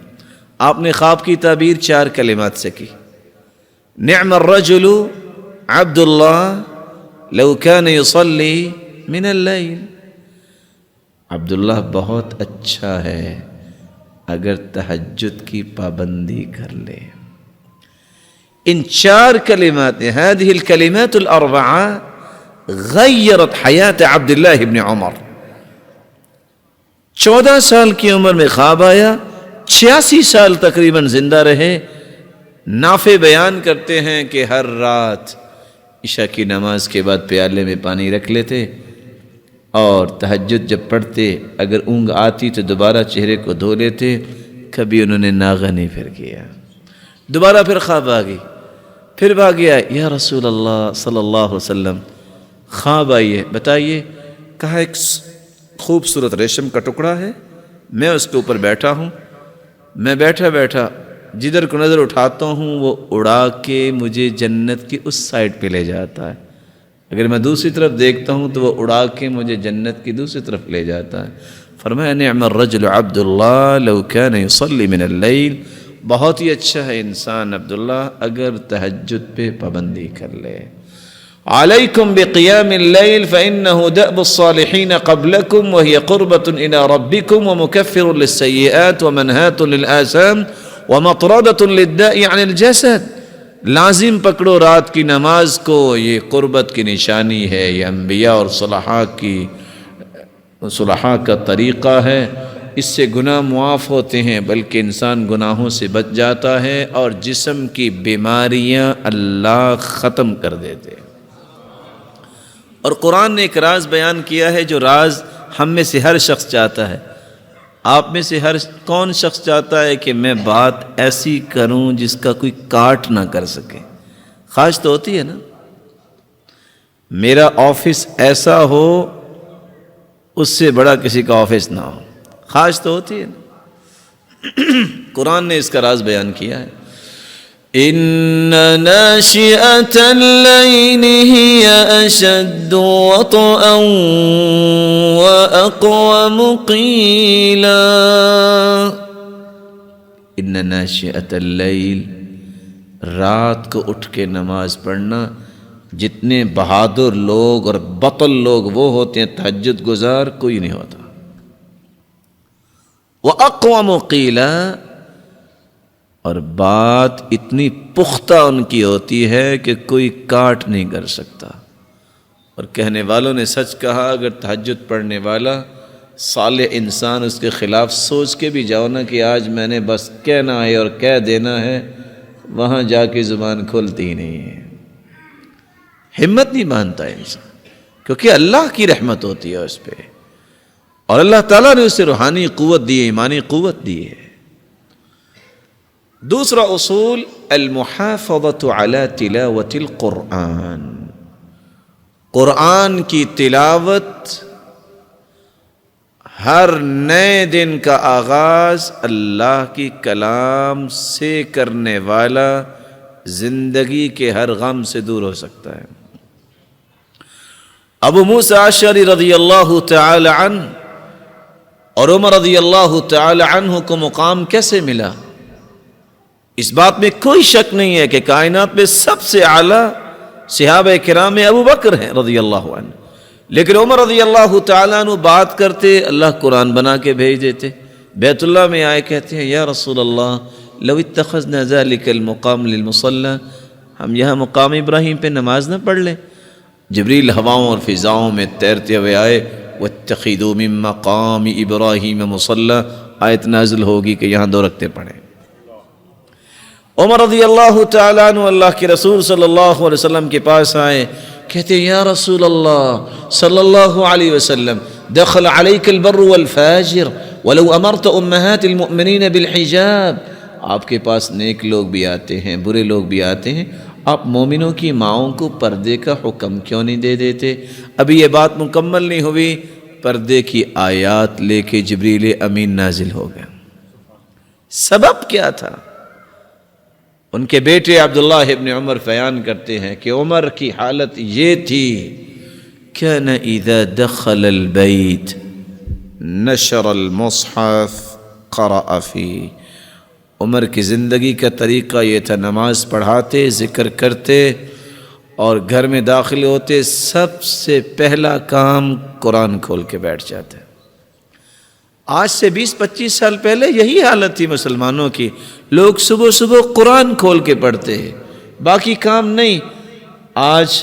آپ نے خواب کی تعبیر 4 کلمات سے کی، نعم الرجل عبد اللہ لو كان يصلي من اللیل، عبداللہ بہت اچھا ہے اگر تہجد کی پابندی کر لے۔ ان 4 کلمات، هذه الكلمات الاربعہ غیرت حیات عبداللہ ابن عمر، 14 سال کی عمر میں خواب آیا، 86 سال تقریباً زندہ رہے۔ نافع بیان کرتے ہیں کہ ہر رات عشاء کی نماز کے بعد پیالے میں پانی رکھ لیتے اور تہجد جب پڑھتے اگر اونگ آتی تو دوبارہ چہرے کو دھو لیتے، کبھی انہوں نے ناغہ نہیں پھر کیا۔ دوبارہ پھر خواب آ گئی، پھر بھاگیا، یا رسول اللہ صلی اللہ علیہ وسلم خواب آئی ہے، بتائیے۔ کہا ایک خوبصورت ریشم کا ٹکڑا ہے، میں اس کے اوپر بیٹھا ہوں، میں بیٹھا بیٹھا جدھر کو نظر اٹھاتا ہوں وہ اڑا کے مجھے جنت کی اس سائڈ پہ لے جاتا ہے، اگر میں دوسری طرف دیکھتا ہوں تو وہ اڑا کے مجھے جنت کی دوسری طرف لے جاتا ہے۔ فرمایا نعم الرجل عبد اللہ لو کان یصلی من اللیل، بہت ہی اچھا ہے انسان عبداللہ اگر تہجد پہ پابندی کر لے۔ علیکم بقیام اللیل فإنہ دأب الصالحین قبلکم وہی قربۃ الی ربکم ومکفر للسیئات ومنہاۃ للآثام ومطردۃ للداء عن الجسد۔ لازم پکڑو رات کی نماز کو، یہ قربت کی نشانی ہے، یہ انبیاء اور صلحاء کا طریقہ ہے، اس سے گناہ معاف ہوتے ہیں بلکہ انسان گناہوں سے بچ جاتا ہے اور جسم کی بیماریاں اللہ ختم کر دیتے ہیں۔ اور قرآن نے ایک راز بیان کیا ہے جو راز ہم میں سے ہر شخص چاہتا ہے، آپ میں سے کون شخص چاہتا ہے کہ میں بات ایسی کروں جس کا کوئی کاٹ نہ کر سکے؟ خواہش تو ہوتی ہے نا، میرا آفس ایسا ہو اس سے بڑا کسی کا آفس نہ ہو، خواہش تو ہوتی ہے نا۔ قرآن نے اس کا راز بیان کیا ہے، ان ناشئۃ اللیل ہی اشد وطئا واقوم قیلا۔ ان ناشئۃ اللیل، رات کو اٹھ کے نماز پڑھنا، جتنے بہادر لوگ اور بطل لوگ وہ ہوتے ہیں تہجد گزار، کوئی نہیں ہوتا۔ وَأَقْوَمُ قِيلًا، اور بات اتنی پختہ ان کی ہوتی ہے کہ کوئی کاٹ نہیں کر سکتا۔ اور کہنے والوں نے سچ کہا، اگر تہجد پڑھنے والا صالح انسان اس کے خلاف سوچ کے بھی جاؤ نا کہ آج میں نے بس کہنا ہے اور کہہ دینا ہے، وہاں جا کے زبان کھلتی ہی نہیں ہے، ہمت نہیں مانتا انسان، کیونکہ اللہ کی رحمت ہوتی ہے اس پہ، اور اللہ تعالیٰ نے اسے روحانی قوت دی ہے، ایمانی قوت دی ہے۔ دوسرا اصول المحافظۃ علی تلاوت القرآن، قرآن کی تلاوت، ہر نئے دن کا آغاز اللہ کی کلام سے کرنے والا زندگی کے ہر غم سے دور ہو سکتا ہے۔ ابو موسیٰ اشعری رضی اللہ تعالی عنہ اور عمر رضی اللہ تعالی عنہ کو مقام کیسے ملا؟ اس بات میں کوئی شک نہیں ہے کہ کائنات میں سب سے اعلیٰ صحابہ کرام میں ابو بکر ہیں رضی اللہ عنہ، لیکن عمر رضی اللہ تعالیٰ عنہ بات کرتے اللہ قرآن بنا کے بھیج دیتے۔ بیت اللہ میں آئے کہتے ہیں یا رسول اللہ لو اتخذنا ذلك المقام للمصلی، ہم یہاں مقام ابراہیم پہ نماز نہ پڑھ لیں؟ جبریل ہواؤں اور فضاؤں میں تیرتے ہوئے آئے، واتخذوا من مقام ابراہیم مصلی، آیت نازل ہوگی کہ یہاں 2 رکعتیں پڑھیں۔ عمر رضی اللہ تعالیٰ عنہ اللہ کے رسول صلی اللہ علیہ وسلم کے پاس آئے، کہتے ہیں یا رسول اللہ صلی اللہ علیہ وسلم دخل علیک البر والفاجر ولو امرت امہات المؤمنین بالحجاب، آپ کے پاس نیک لوگ بھی آتے ہیں، برے لوگ بھی آتے ہیں، آپ مومنوں کی ماؤں کو پردے کا حکم کیوں نہیں دے دیتے؟ ابھی یہ بات مکمل نہیں ہوئی، پردے کی آیات لے کے جبریل امین نازل ہو گیا۔ سبب کیا تھا؟ ان کے بیٹے عبداللہ ابن عمر بیان کرتے ہیں کہ عمر کی حالت یہ تھی، كان اذا دخل البيت نشر المصحف قرأ فيه، عمر کی زندگی کا طریقہ یہ تھا، نماز پڑھاتے، ذکر کرتے اور گھر میں داخل ہوتے، سب سے پہلا کام قرآن کھول کے بیٹھ جاتے۔ آج سے 20-25 سال پہلے یہی حالت تھی مسلمانوں کی، لوگ صبح صبح قرآن کھول کے پڑھتے ہیں، باقی کام نہیں۔ آج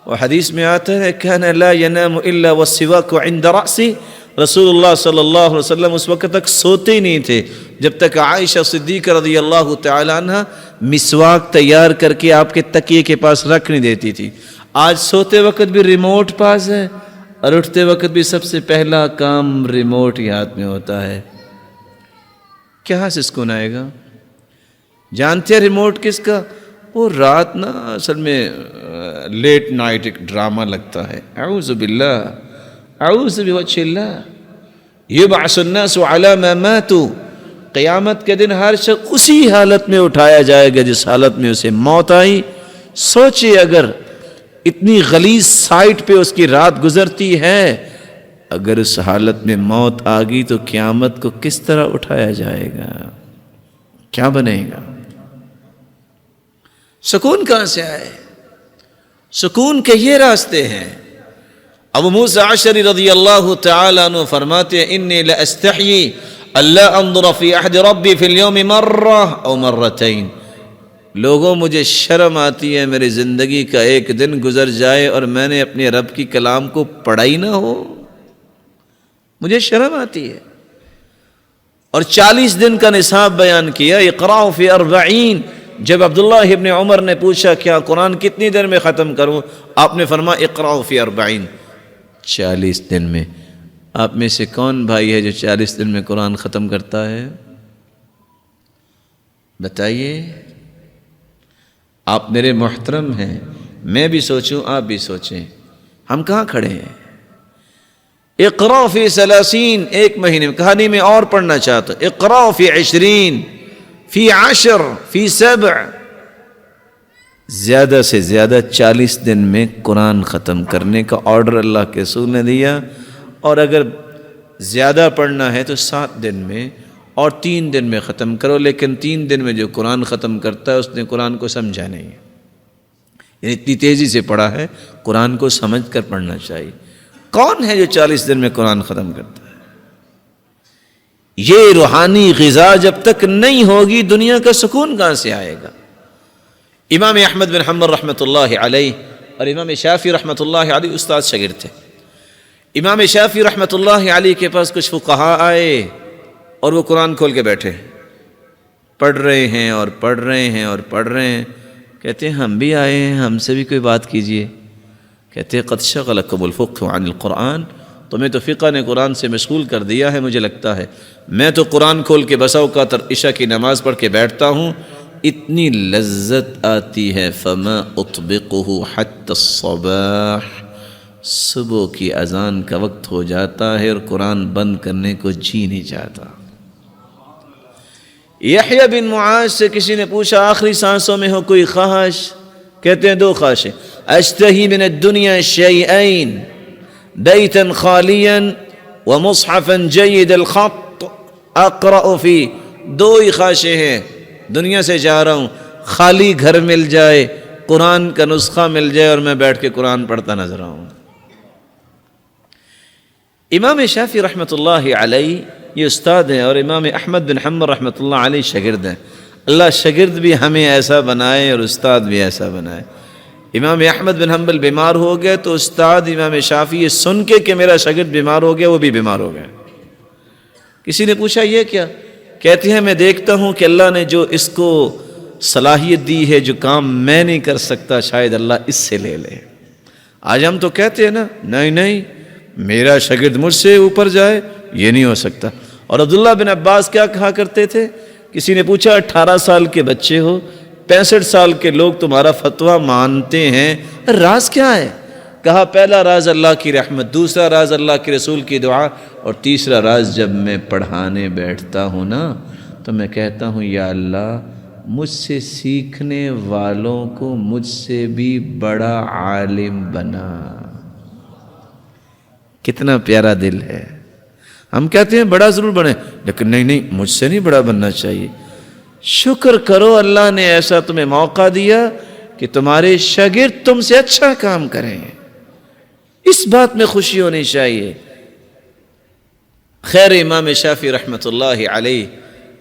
وہ حدیث میں آتا ہے كان لا ينام الا والسواك عند رأسه، رسول اللہ صلی اللہ علیہ وسلم اس وقت تک سوتے ہی نہیں تھے جب تک عائشہ صدیقہ رضی اللہ تعالی عنہ مسواک تیار کر کے آپ کے تکیے کے پاس رکھ نہیں دیتی تھی. آج سوتے وقت بھی ریموٹ پاس ہے اور اٹھتے وقت بھی سب سے پہلا کام ریموٹ ہی ہاتھ میں ہوتا ہے. کہاں سے سکون آئے گا؟ جانتے ہیں ریموٹ کس کا؟ وہ رات نا اصل میں لیٹ نائٹ ایک ڈرامہ لگتا ہے. اعوذ باللہ، اعوذ بوجہ اللہ. یبعث الناس علی ما ماتوا، قیامت کے دن ہر شخص اسی حالت میں اٹھایا جائے گا جس حالت میں اسے موت آئی. سوچے اگر اتنی غلیظ سائٹ پہ اس کی رات گزرتی ہے، اگر اس حالت میں موت آ گئی تو قیامت کو کس طرح اٹھایا جائے گا؟ کیا بنے گا؟ سکون کہاں سے آئے؟ سکون کے یہ راستے ہیں. ابو موسیٰ اشعری رضی اللہ تعالی عنہ فرماتے ہیں انی لاستحیی الا انظر فی عہد ربی فی اليوم مرہ او مرتین. لوگوں مجھے شرم آتی ہے میری زندگی کا ایک دن گزر جائے اور میں نے اپنے رب کی کلام کو پڑھا ہی نہ ہو، مجھے شرم آتی ہے. اور 40 دن کا نصاب بیان کیا. اقرأ فی 40. جب عبداللہ ابن عمر نے پوچھا کیا قرآن کتنی دیر میں ختم کروں، آپ نے فرمایا اقرأ فی 40، 40 دن میں. آپ میں سے کون بھائی ہے جو 40 دن میں قرآن ختم کرتا ہے؟ بتائیے. آپ میرے محترم ہیں، میں بھی سوچوں آپ بھی سوچیں، ہم کہاں کھڑے ہیں؟ اقرأ فی 30، ایک مہینے میں. کہانی میں اور پڑھنا چاہتا ہوں. اقرأ فی 20، فی 10، فی 7. زیادہ سے زیادہ 40 دن میں قرآن ختم کرنے کا آرڈر اللہ کے رسول نے دیا. اور اگر زیادہ پڑھنا ہے تو 7 دن میں اور 3 دن میں ختم کرو. لیکن 3 دن میں جو قرآن ختم کرتا ہے اس نے قرآن کو سمجھا نہیں، یعنی اتنی تیزی سے پڑھا ہے. قرآن کو سمجھ کر پڑھنا چاہیے. کون ہے جو 40 دن میں قرآن ختم کرتا ہے؟ یہ روحانی غذا جب تک نہیں ہوگی دنیا کا سکون کہاں سے آئے گا؟ امام احمد بن حنبل رحمۃ اللہ علیہ اور امام شافعی رحمۃ اللہ علیہ استاد شاگرد تھے. امام شافعی رحمۃ اللہ علیہ کے پاس کچھ فقہاء آئے اور وہ قرآن کھول کے بیٹھے، پڑھ رہے ہیں اور پڑھ رہے ہیں اور پڑھ رہے ہیں. کہتے ہیں ہم بھی آئے ہیں، ہم سے بھی کوئی بات کیجئے. کہتے ہیں قد شغلکم الفقہ عن القرآن، تمہیں تو فقہ نے قرآن سے مشغول کر دیا ہے. مجھے لگتا ہے میں تو قرآن کھول کے بسا اوقات عشاء کی نماز پڑھ کے بیٹھتا ہوں، اتنی لذت آتی ہے فما اطبقہ حتی الصباح. صبح کی اذان کا وقت ہو جاتا ہے اور قرآن بند کرنے کو جی نہیں چاہتا. یحییٰ بن معاذ سے کسی نے پوچھا آخری سانسوں میں ہو کوئی خواہش؟ کہتے ہیں 2 خواہشیں. اشتہی من الدنیا شیئین بیتا خالیا ومصحفا جید الخط اقرأ فی. 2 ہی خواہشیں ہیں. دنیا سے جا رہا ہوں، خالی گھر مل جائے، قرآن کا نسخہ مل جائے اور میں بیٹھ کے قرآن پڑھتا نظر آؤں. امام شافعی رحمۃ اللہ علیہ یہ استاد ہیں اور امام احمد بن حنبل رحمۃ اللہ علیہ شاگرد ہیں. اللہ شاگرد بھی ہمیں ایسا بنائے اور استاد بھی ایسا بنائے. امام احمد بن حنبل بیمار ہو گئے تو استاد امام شافعی یہ سن کے کہ میرا شاگرد بیمار ہو گیا وہ بھی بیمار ہو گئے. کسی نے پوچھا یہ کیا؟ کہتے ہیں میں دیکھتا ہوں کہ اللہ نے جو اس کو صلاحیت دی ہے، جو کام میں نہیں کر سکتا شاید اللہ اس سے لے لے. آج ہم تو کہتے ہیں نا نہیں میرا شاگرد مجھ سے اوپر جائے، یہ نہیں ہو سکتا. اور عبداللہ بن عباس کیا کہا کرتے تھے؟ کسی نے پوچھا 18 سال کے بچے ہو، 65 سال کے لوگ تمہارا فتویٰ مانتے ہیں، راز کیا ہے؟ کہا پہلا راز اللہ کی رحمت، دوسرا راز اللہ کے رسول کی دعا، اور تیسرا راز جب میں پڑھانے بیٹھتا ہوں نا تو میں کہتا ہوں یا اللہ مجھ سے سیکھنے والوں کو مجھ سے بھی بڑا عالم بنا. کتنا پیارا دل ہے. ہم کہتے ہیں بڑا ضرور بنے، لیکن نہیں مجھ سے نہیں بڑا بننا چاہیے. شکر کرو اللہ نے ایسا تمہیں موقع دیا کہ تمہارے شاگرد تم سے اچھا کام کریں. اس بات میں خوشی ہونی چاہیے. خیر امام شافعی رحمۃ اللہ علیہ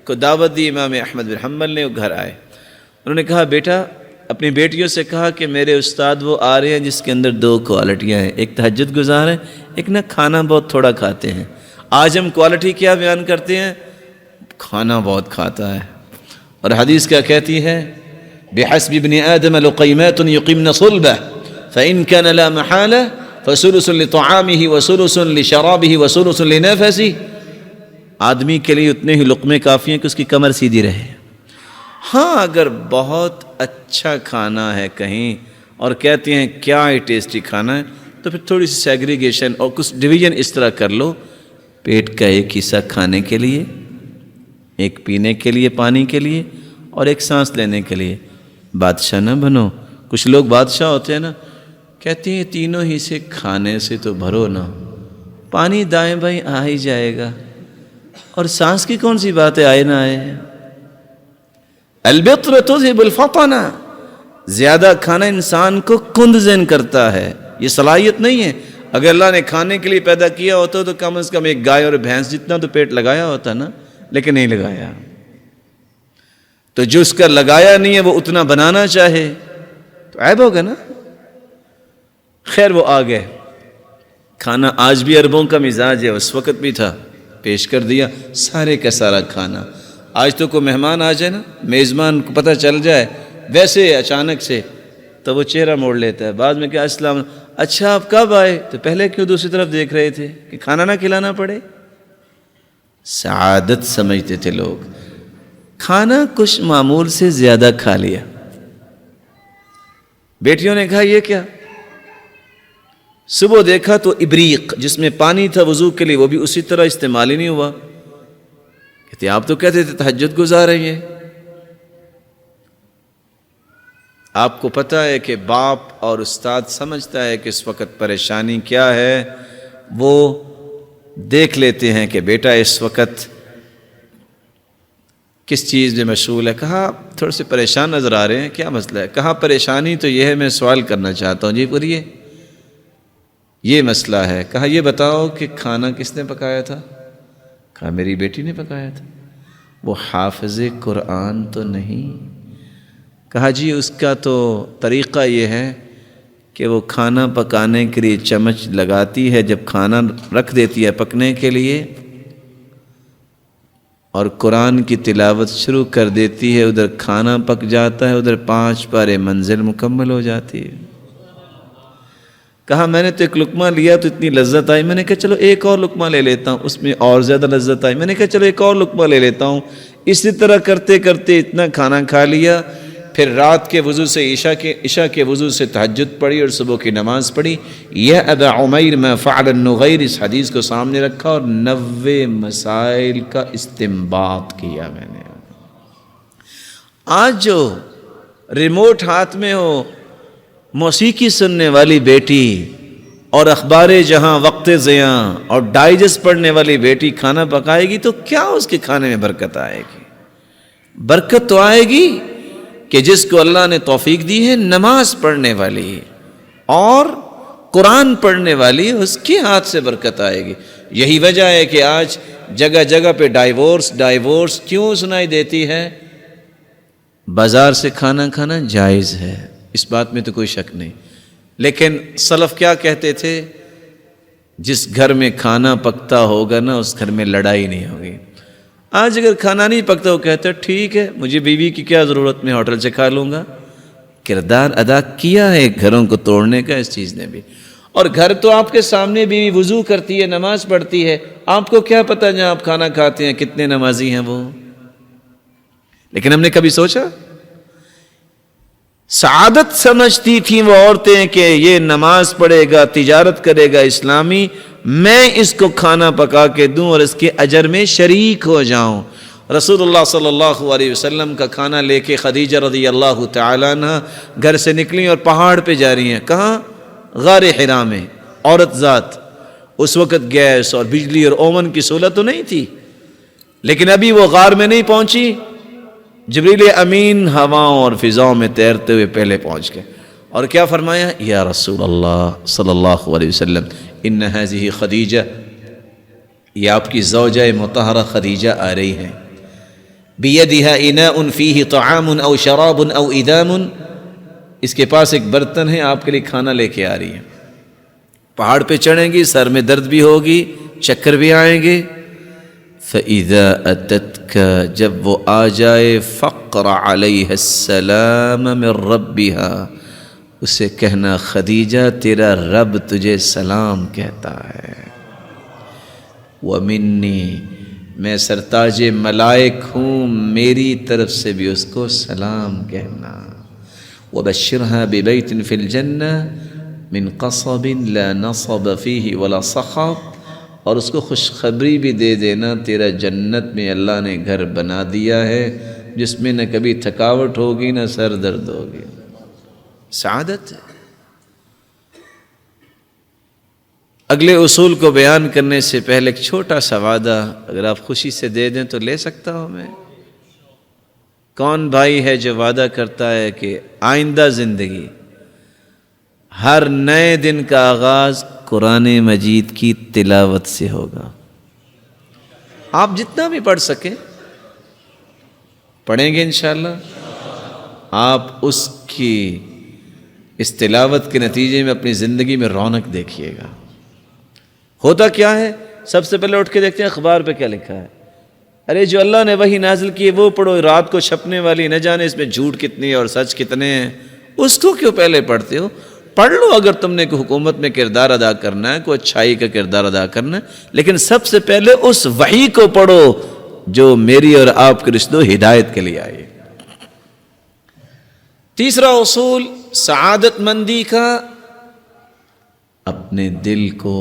کو دعوت دی امام احمد بن حنبل نے. وہ گھر آئے، انہوں نے کہا بیٹا اپنی بیٹیوں سے کہا کہ میرے استاد وہ آ رہے ہیں جس کے اندر 2 کوالٹیاں ہیں، ایک تہجد گزار ہیں، ایک نہ کھانا بہت تھوڑا کھاتے ہیں. آج ہم کوالٹی کیا بیان کرتے ہیں؟ کھانا بہت کھاتا ہے. اور حدیث کیا کہتی ہے؟ بحسب ابن آدم لقیمات یقمن صلبہ فإن كان لا محالہ فثلث لطعامہ وثلث لشرابہ وثلث لنفسہ. آدمی کے لیے اتنے ہی لقمے کافی ہیں کہ اس کی کمر سیدھی رہے. ہاں اگر بہت اچھا کھانا ہے کہیں اور کہتے ہیں کیا ہی ٹیسٹی کھانا ہے، تو پھر تھوڑی سی سیگریگیشن اور کچھ ڈویژن اس طرح کر لو. پیٹ کا ایک حصہ کھانے کے لیے، ایک پینے کے لیے پانی کے لیے، اور ایک سانس لینے کے لیے. بادشاہ نہ بنو. کچھ لوگ بادشاہ ہوتے ہیں نا، کہتے ہیں تینوں ہی سے کھانے سے تو بھرو نا، پانی دائیں بائیں آ ہی جائے گا، اور سانس کی کون سی بات ہے، آئے نہ آئے. البطر تذہب الفطن. زیادہ کھانا انسان کو کند ذہن کرتا ہے. یہ صلاحیت نہیں ہے. اگر اللہ نے کھانے کے لیے پیدا کیا ہوتا تو کم از کم ایک گائے اور بھینس جتنا تو پیٹ لگایا ہوتا نا، لیکن نہیں لگایا. تو جو اس کا لگایا نہیں ہے وہ اتنا بنانا چاہے تو عیب ہوگا نا. خیر وہ آ گئے. کھانا آج بھی عربوں کا مزاج ہے، اس وقت بھی تھا. پیش کر دیا سارے کا سارا کھانا. آج تو کوئی مہمان آ جائے نا، میزبان کو پتہ چل جائے ویسے اچانک سے، تو وہ چہرہ موڑ لیتا ہے. بعد میں کیا السلام، اچھا آپ کب آئے؟ تو پہلے کیوں دوسری طرف دیکھ رہے تھے کہ کھانا نہ کھلانا پڑے؟ سعادت سمجھتے تھے لوگ. کھانا کچھ معمول سے زیادہ کھا لیا. بیٹیوں نے کہا یہ کیا؟ صبح دیکھا تو ابریق جس میں پانی تھا وضو کے لیے وہ بھی اسی طرح استعمال ہی نہیں ہوا. کہتے آپ تو کہتے تھے تہجد گزار رہی ہیں. آپ کو پتہ ہے کہ باپ اور استاد سمجھتا ہے کہ اس وقت پریشانی کیا ہے، وہ دیکھ لیتے ہیں کہ بیٹا اس وقت کس چیز میں مشغول ہے. کہا تھوڑے سے پریشان نظر آ رہے ہیں، کیا مسئلہ ہے؟ کہا پریشانی تو یہ ہے، میں سوال کرنا چاہتا ہوں. جی پوریے. یہ مسئلہ ہے. کہا یہ بتاؤ کہ کھانا کس نے پکایا تھا؟ کہا میری بیٹی نے پکایا تھا. وہ حافظ قرآن تو نہیں. کہا جی اس کا تو طریقہ یہ ہے کہ وہ کھانا پکانے کے لیے چمچ لگاتی ہے، جب کھانا رکھ دیتی ہے پکنے کے لیے اور قرآن کی تلاوت شروع کر دیتی ہے، ادھر کھانا پک جاتا ہے، ادھر 5 پارے منزل مکمل ہو جاتی ہے. کہا میں نے تو ایک لقمہ لیا تو اتنی لذت آئی، میں نے کہا چلو ایک اور لقمہ لے لیتا ہوں، اس میں اور زیادہ لذت آئی، میں نے کہا چلو ایک اور لقمہ لے لیتا ہوں. اسی طرح کرتے کرتے اتنا کھانا کھا لیا. پھر رات کے وضو سے عشاء کے وضو سے تہجد پڑھی اور صبح کی نماز پڑھی. یا ابا عمیر ما فعل النغیر، اس حدیث کو سامنے رکھا اور 90 مسائل کا استنباط کیا میں نے. آج جو ریموٹ ہاتھ میں ہو، موسیقی سننے والی بیٹی اور اخبار جہاں وقت ضیاء اور ڈائجسٹ پڑھنے والی بیٹی کھانا پکائے گی تو کیا اس کے کھانے میں برکت آئے گی؟ برکت تو آئے گی کہ جس کو اللہ نے توفیق دی ہے نماز پڑھنے والی اور قرآن پڑھنے والی، اس کے ہاتھ سے برکت آئے گی. یہی وجہ ہے کہ آج جگہ جگہ پہ ڈائیورس کیوں سنائی دیتی ہے؟ بازار سے کھانا کھانا جائز ہے، اس بات میں تو کوئی شک نہیں. لیکن سلف کیا کہتے تھے؟ جس گھر میں کھانا پکتا ہوگا نا اس گھر میں لڑائی نہیں ہوگی. آج اگر کھانا نہیں پکتا وہ کہتا ہے ٹھیک ہے مجھے بیوی کی کیا ضرورت، میں ہوٹل سے کھا لوں گا. کردار ادا کیا ہے گھروں کو توڑنے کا اس چیز نے بھی. اور گھر تو آپ کے سامنے بیوی وضو کرتی ہے، نماز پڑھتی ہے، آپ کو کیا پتہ جہاں آپ کھانا کھاتے ہیں کتنے نمازی ہیں وہ. لیکن ہم نے کبھی سوچا؟ سعادت سمجھتی تھیں وہ عورتیں کہ یہ نماز پڑھے گا، تجارت کرے گا اسلامی، میں اس کو کھانا پکا کے دوں اور اس کے اجر میں شریک ہو جاؤں. رسول اللہ صلی اللہ علیہ وسلم کا کھانا لے کے خدیجہ رضی اللہ تعالیٰ عنہ گھر سے نکلی اور پہاڑ پہ جا رہی ہیں. کہاں؟ غار حرا میں. عورت ذات. اس وقت گیس اور بجلی اور اوون کی سہولت تو نہیں تھی، لیکن ابھی وہ غار میں نہیں پہنچی، جبریل امین ہواؤں اور فضاؤں میں تیرتے ہوئے پہلے پہنچ گئے. اور کیا فرمایا؟ یا رسول اللہ صلی اللہ علیہ وسلم ان هذه خدیجہ، یہ آپ کی زوجہ مطہرہ خدیجہ آ رہی ہیں. بیدہا اناء فیہ طعام او شراب او ادام، اس کے پاس ایک برتن ہے، آپ کے لیے کھانا لے کے آ رہی ہیں. پہاڑ پہ چڑھیں گی، سر میں درد بھی ہوگی، چکر بھی آئیں گے. فَإِذَا أَتَتْكَ جب وہ آ جائے فَقْرَ عَلَيْهَا السَّلَامَ مِن رَبِّهَا اسے کہنا خدیجہ تیرا رب تجھے سلام کہتا ہے. وَمِنِّي میں سرتاج ملائک ہوں میری طرف سے بھی اس کو سلام کہنا. وَبَشِّرْهَا بِبَيْتٍ فِي الْجَنَّةِ مِنْ قَصَبٍ لَا نَصَبَ فِيهِ وَلَا صَخَبٍ اور اس کو خوشخبری بھی دے دینا تیرا جنت میں اللہ نے گھر بنا دیا ہے جس میں نہ کبھی تھکاوٹ ہوگی نہ سر درد ہوگی. سعادت ہے. اگلے اصول کو بیان کرنے سے پہلے ایک چھوٹا سا وعدہ اگر آپ خوشی سے دے دیں تو لے سکتا ہوں میں. کون بھائی ہے جو وعدہ کرتا ہے کہ آئندہ زندگی ہر نئے دن کا آغاز قرآن مجید کی تلاوت سے ہوگا؟ آپ جتنا بھی پڑھ سکیں پڑھیں گے انشاءاللہ. آپ اس کی اس تلاوت کے نتیجے میں اپنی زندگی میں رونق دیکھیے گا. ہوتا کیا ہے؟ سب سے پہلے اٹھ کے دیکھتے ہیں اخبار پہ کیا لکھا ہے. ارے جو اللہ نے وحی نازل کی ہے وہ پڑھو. رات کو چھپنے والی نہ جانے اس میں جھوٹ کتنی اور سچ کتنے ہیں. اس کو کیوں پہلے پڑھتے ہو؟ پڑھ لو اگر تم نے کوئی حکومت میں کردار ادا کرنا ہے, کوئی اچھائی کا کردار ادا کرنا ہے, لیکن سب سے پہلے اس وحی کو پڑھو جو میری اور آپ کے رشتوں ہدایت کے لیے آئی. تیسرا اصول سعادت مندی کا, اپنے دل کو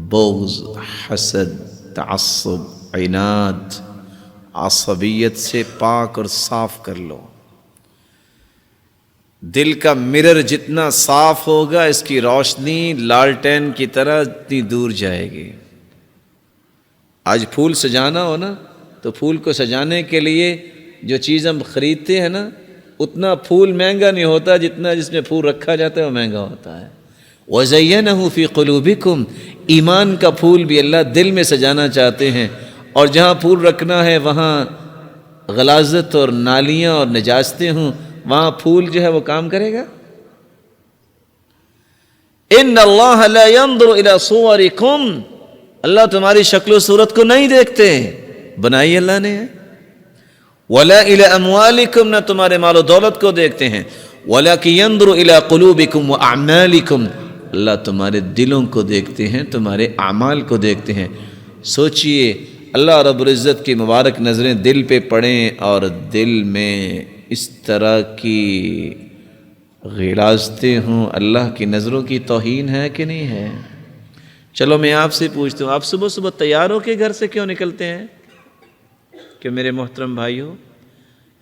بغض, حسد, تعصب, عناد, عصبیت سے پاک اور صاف کر لو. دل کا مرر جتنا صاف ہوگا اس کی روشنی لالٹین کی طرح اتنی دور جائے گی. آج پھول سجانا ہو نا تو پھول کو سجانے کے لیے جو چیز ہم خریدتے ہیں نا اتنا پھول مہنگا نہیں ہوتا جتنا جس میں پھول رکھا جاتا ہے وہ مہنگا ہوتا ہے. وَزَيَّنَهُ فِي قُلُوبِكُمْ ایمان کا پھول بھی اللہ دل میں سجانا چاہتے ہیں, اور جہاں پھول رکھنا ہے وہاں غلاظت اور نالیاں اور نجاستیں ہوں وہاں پھول جو ہے وہ کام کرے گا. ان اللہ لا ينظر الى صورکم اللہ تمہاری شکل و صورت کو نہیں دیکھتے, بنائی اللہ نے ہے. ولا الى اموالکم نہ تمہارے مال و دولت کو دیکھتے ہیں. ولکن ينظر الى قلوبکم واعمالکم اللہ تمہارے دلوں کو دیکھتے ہیں, تمہارے اعمال کو دیکھتے ہیں. سوچئے اللہ رب العزت کی مبارک نظریں دل پہ پڑیں اور دل میں اس طرح کی غلاظتیں ہوں, اللہ کی نظروں کی توہین ہے کہ نہیں ہے؟ چلو میں آپ سے پوچھتا ہوں, آپ صبح صبح تیار ہو کے گھر سے کیوں نکلتے ہیں؟ کہ میرے محترم بھائیو,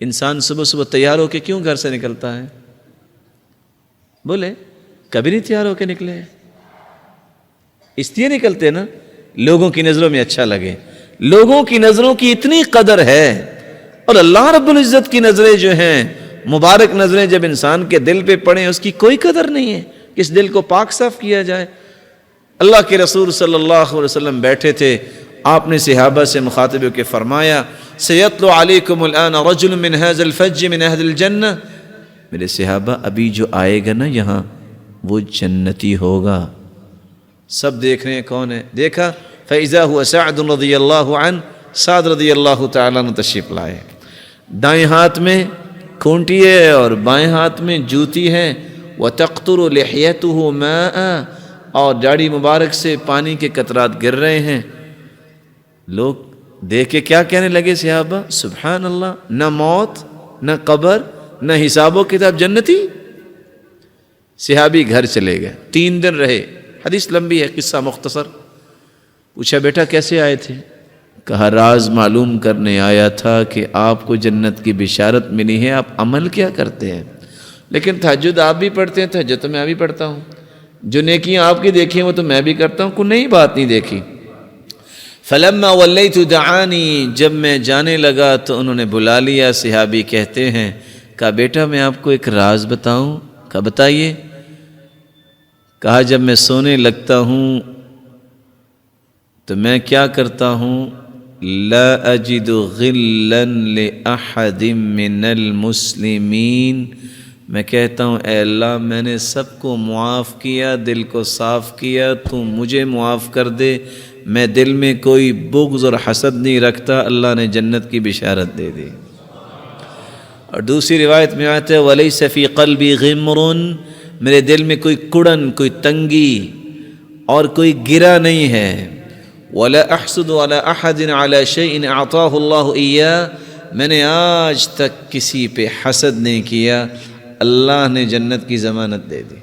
انسان صبح صبح تیار ہو کے کیوں گھر سے نکلتا ہے؟ بولے کبھی نہیں تیار ہو کے نکلے. اس لیے نکلتے نا لوگوں کی نظروں میں اچھا لگے. لوگوں کی نظروں کی اتنی قدر ہے اور اللہ رب العزت کی نظریں جو ہیں مبارک نظریں جب انسان کے دل پہ پڑیں اس کی کوئی قدر نہیں ہے کہ اس دل کو پاک صاف کیا جائے. اللہ کے رسول صلی اللہ علیہ وسلم بیٹھے تھے, آپ نے صحابہ سے مخاطب ہو کے فرمایا سیتلو علیکم الان رجل من هذا الفج من اہل الجنہ, میرے صحابہ ابھی جو آئے گا نا یہاں وہ جنتی ہوگا. سب دیکھ رہے ہیں کون ہے, دیکھا فَإِذَا هُوَ سَعْدٌ رضی اللہ عنہ, سعد رضی اللہ تعالیٰ عنہ تشریف لائے. دائیں ہاتھ میں کھونٹی ہے اور بائیں ہاتھ میں جوتی ہے. وَتَقْطُرُ لِحْيَتُهُ مَاءً اور داڑھی مبارک سے پانی کے قطرات گر رہے ہیں. لوگ دیکھ کے کیا کہنے لگے صحابہ, سبحان اللہ, نہ موت نہ قبر نہ حساب و کتاب, جنتی. صحابی گھر چلے گئے, 3 دن رہے. حدیث لمبی ہے, قصہ مختصر. پوچھا بیٹا کیسے آئے تھے؟ کہا راز معلوم کرنے آیا تھا کہ آپ کو جنت کی بشارت ملی ہے, آپ عمل کیا کرتے ہیں؟ لیکن تہجد آپ بھی پڑھتے ہیں, تہجد تو میں بھی پڑھتا ہوں, جو نیکیاں آپ کی دیکھی ہیں وہ تو میں بھی کرتا ہوں, کوئی نئی بات نہیں دیکھی. فلما ولیت دعانی جب میں جانے لگا تو انہوں نے بلا لیا. صحابی کہتے ہیں کہا بیٹا میں آپ کو ایک راز بتاؤں؟ کہا بتائیے. کہا جب میں سونے لگتا ہوں تو میں کیا کرتا ہوں, لا اجد غلا لأحد من المسلمین, میں کہتا ہوں اے اللہ میں نے سب کو معاف کیا, دل کو صاف کیا, تو مجھے معاف کر دے, میں دل میں کوئی بغض اور حسد نہیں رکھتا، اللہ نے جنت کی بشارت دے دی۔ اور دوسری روایت میں آتا ہے وَلَيْسَ فِي قَلْبِي غِمْرٌ، میرے دل میں کوئی کڑن، کوئی تنگی اور کوئی گرا نہیں ہے۔ وَلَا أَحْسُدُ عَلَىٰ أَحَدٍ عَلَىٰ شَيْءٍ أَعْطَاهُ اللَّهُ إِيَّاهُ، میں نے آج تک کسی پہ حسد نہیں کیا، اللہ نے جنت کی ضمانت دے دی۔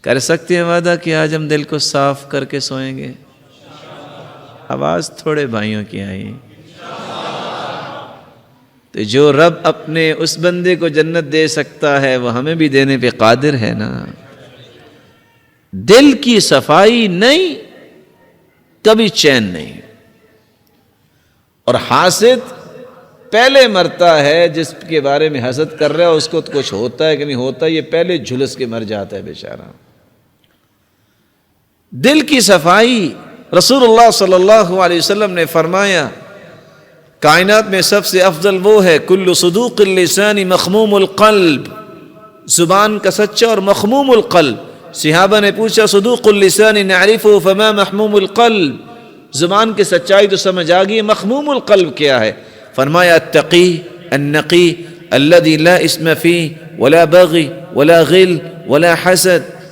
کر سکتے ہیں وعدہ کہ آج ہم دل کو صاف کر کے سوئیں گے؟ آواز تھوڑے بھائیوں کی آئی۔ تو جو رب اپنے اس بندے کو جنت دے سکتا ہے وہ ہمیں بھی دینے پہ قادر ہے نا۔ دل کی صفائی نہیں، کبھی چین نہیں۔ اور حاسد پہلے مرتا ہے، جس کے بارے میں حسد کر رہا ہے اس کو تو کچھ ہوتا ہے کہ نہیں ہوتا، یہ پہلے جھلس کے مر جاتا ہے بیچارہ۔ دل کی صفائی، رسول اللہ صلی اللہ علیہ وسلم نے فرمایا کائنات میں سب سے افضل وہ ہے کل صدوق اللسان مخموم القلب، زبان کا سچا اور مخموم القلب۔ صحابہ نے پوچھا صدوق اللسان نعرفه فما محموم القلب، زبان کی سچائی تو سمجھ آ گئی، مخموم القلب کیا ہے؟ فرمایا التقی النقی الذي لا اسم فيه ولا بغي ولا غل ولا حسد۔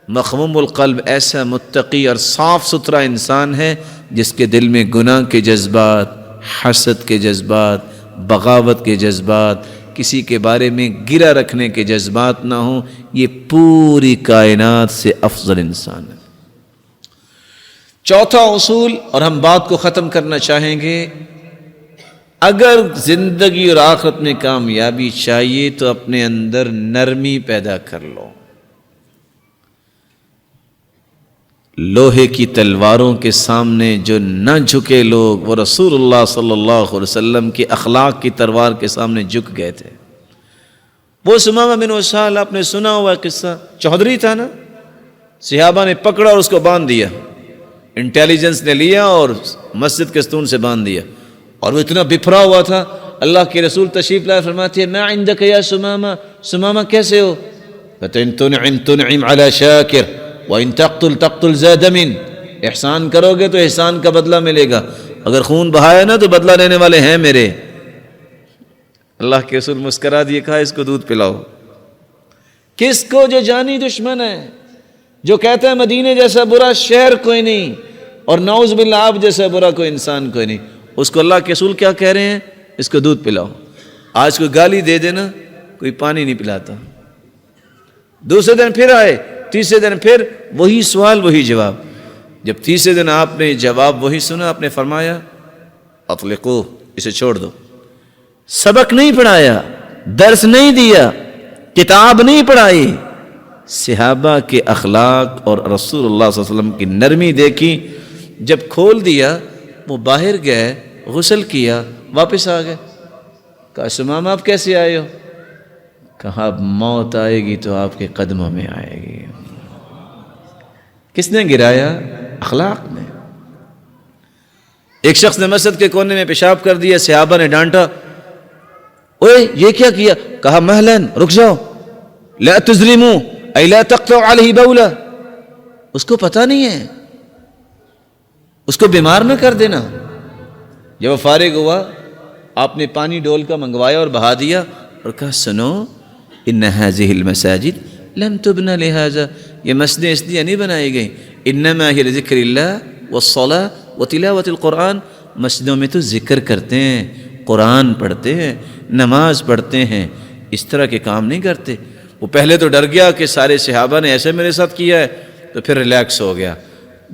مخموم القلب ایسا متقی اور صاف ستھرا انسان ہے جس کے دل میں گناہ کے جذبات، حسد کے جذبات، بغاوت کے جذبات، کسی کے بارے میں گرا رکھنے کے جذبات نہ ہوں۔ یہ پوری کائنات سے افضل انسان ہے۔ چوتھا اصول، اور ہم بات کو ختم کرنا چاہیں گے، اگر زندگی اور آخرت میں کامیابی چاہیے تو اپنے اندر نرمی پیدا کر لو۔ لوہے کی تلواروں کے سامنے جو نہ جھکے لوگ، وہ رسول اللہ صلی اللہ علیہ وسلم کے اخلاق کی تلوار کے سامنے جھک گئے تھے۔ وہ ثمامہ بن اسال، آپ نے سنا ہوا قصہ، چودھری تھا نا، صحابہ نے پکڑا اور اس کو باندھ دیا، انٹیلیجنس نے لیا اور مسجد کے ستون سے باندھ دیا، اور وہ اتنا بپھرا ہوا تھا۔ اللہ کے رسول تشریف لائے، فرماتے ہیں ما عندک یا ثمامہ، ثمامہ کیسے ہو؟ کہتے ہیں تنعم تنعم علی شاکر وَإِن تَقْتُلْ تَقْتُلْ ذَا دَمٍ، احسان کرو گے تو احسان کا بدلہ ملے گا، اگر خون بہایا نا تو بدلہ لینے والے ہیں میرے۔ اللہ کے رسول مسکرا دیے، کہا اس کو دودھ پلاؤ۔ کس کو؟ جو جانی دشمن ہے، جو کہتا ہے مدینے جیسا برا شہر کوئی نہیں، اور نعوذ باللہ آپ جیسا برا کوئی انسان کوئی نہیں، اس کو اللہ کے رسول کیا کہہ رہے ہیں؟ اس کو دودھ پلاؤ۔ آج کوئی گالی دے دینا، کوئی پانی نہیں پلاتا۔ دوسرے دن پھر آئے، تیسرے دن پھر وہی سوال وہی جواب۔ جب تیسرے دن آپ نے جواب وہی سنا، آپ نے فرمایا اطلقوہ، اسے چھوڑ دو۔ سبق نہیں پڑھایا، درس نہیں دیا، کتاب نہیں پڑھائی، صحابہ کے اخلاق اور رسول اللہ صلی اللہ علیہ وسلم کی نرمی دیکھی۔ جب کھول دیا، وہ باہر گئے، غسل کیا، واپس آ گئے۔ کہا ثمامہ آپ کیسے آئے ہو؟ کہا موت آئے گی تو آپ کے قدموں میں آئے گی۔ کس نے گرایا؟ اخلاق نے۔ ایک شخص نے مسجد کے کونے میں پیشاب کر دیا، صحابہ نے ڈانٹا، اوے یہ کیا کیا؟ کہا مہلن، رک جاؤ، لا تظلموا ای لا تقطعوا علیہ بولا، اس کو پتہ نہیں ہے، اس کو بیمار نہ کر دینا۔ جب وہ فارغ ہوا، آپ نے پانی ڈول کا منگوایا اور بہا دیا، اور کہا سنو ان هذه المساجد لم تبنى لهذا، یہ مسجدیں اس لیے نہیں بنائی گئی، انما هي لذکر اللہ والصلاة وتلاوة القرآن، مسجدوں میں تو ذکر کرتے ہیں، قرآن پڑھتے ہیں، نماز پڑھتے ہیں، اس طرح کے کام نہیں کرتے۔ وہ پہلے تو ڈر گیا کہ سارے صحابہ نے ایسے میرے ساتھ کیا ہے، تو پھر ریلیکس ہو گیا،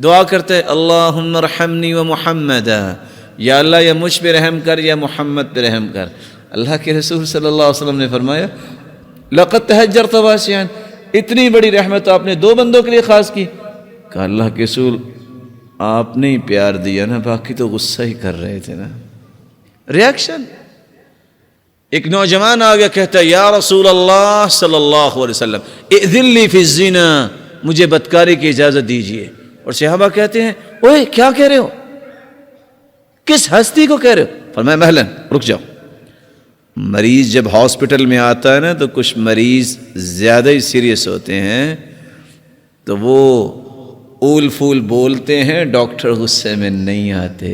دعا کرتے اللہم ارحمنی ومحمدا، یا اللہ یا مجھ پہ رحم کر یا محمد پہ رحم کر۔ اللہ کے رسول صلی اللہ علیہ وسلم نے فرمایا لقد تہجرت واسعا، اتنی بڑی رحمت آپ نے دو بندوں کے لیے خاص کی۔ کہا اللہ کے رسول آپ نے ہی پیار دیا نا، باقی تو غصہ ہی کر رہے تھے نا۔ ریاکشن۔ ایک نوجوان آ گیا، کہتا ہے یا رسول اللہ صلی اللہ علیہ وسلم اذن لی فی الزنا، مجھے بدکاری کی اجازت دیجیے۔ اور صحابہ کہتے ہیں اوے کیا کہہ رہے ہو، کس ہستی کو کہہ رہے ہو؟ فرمایا مہلن، رک جاؤ۔ مریض جب ہاسپٹل میں آتا ہے نا تو کچھ مریض زیادہ ہی سیریس ہوتے ہیں، تو وہ اول پھول بولتے ہیں، ڈاکٹر غصے میں نہیں آتے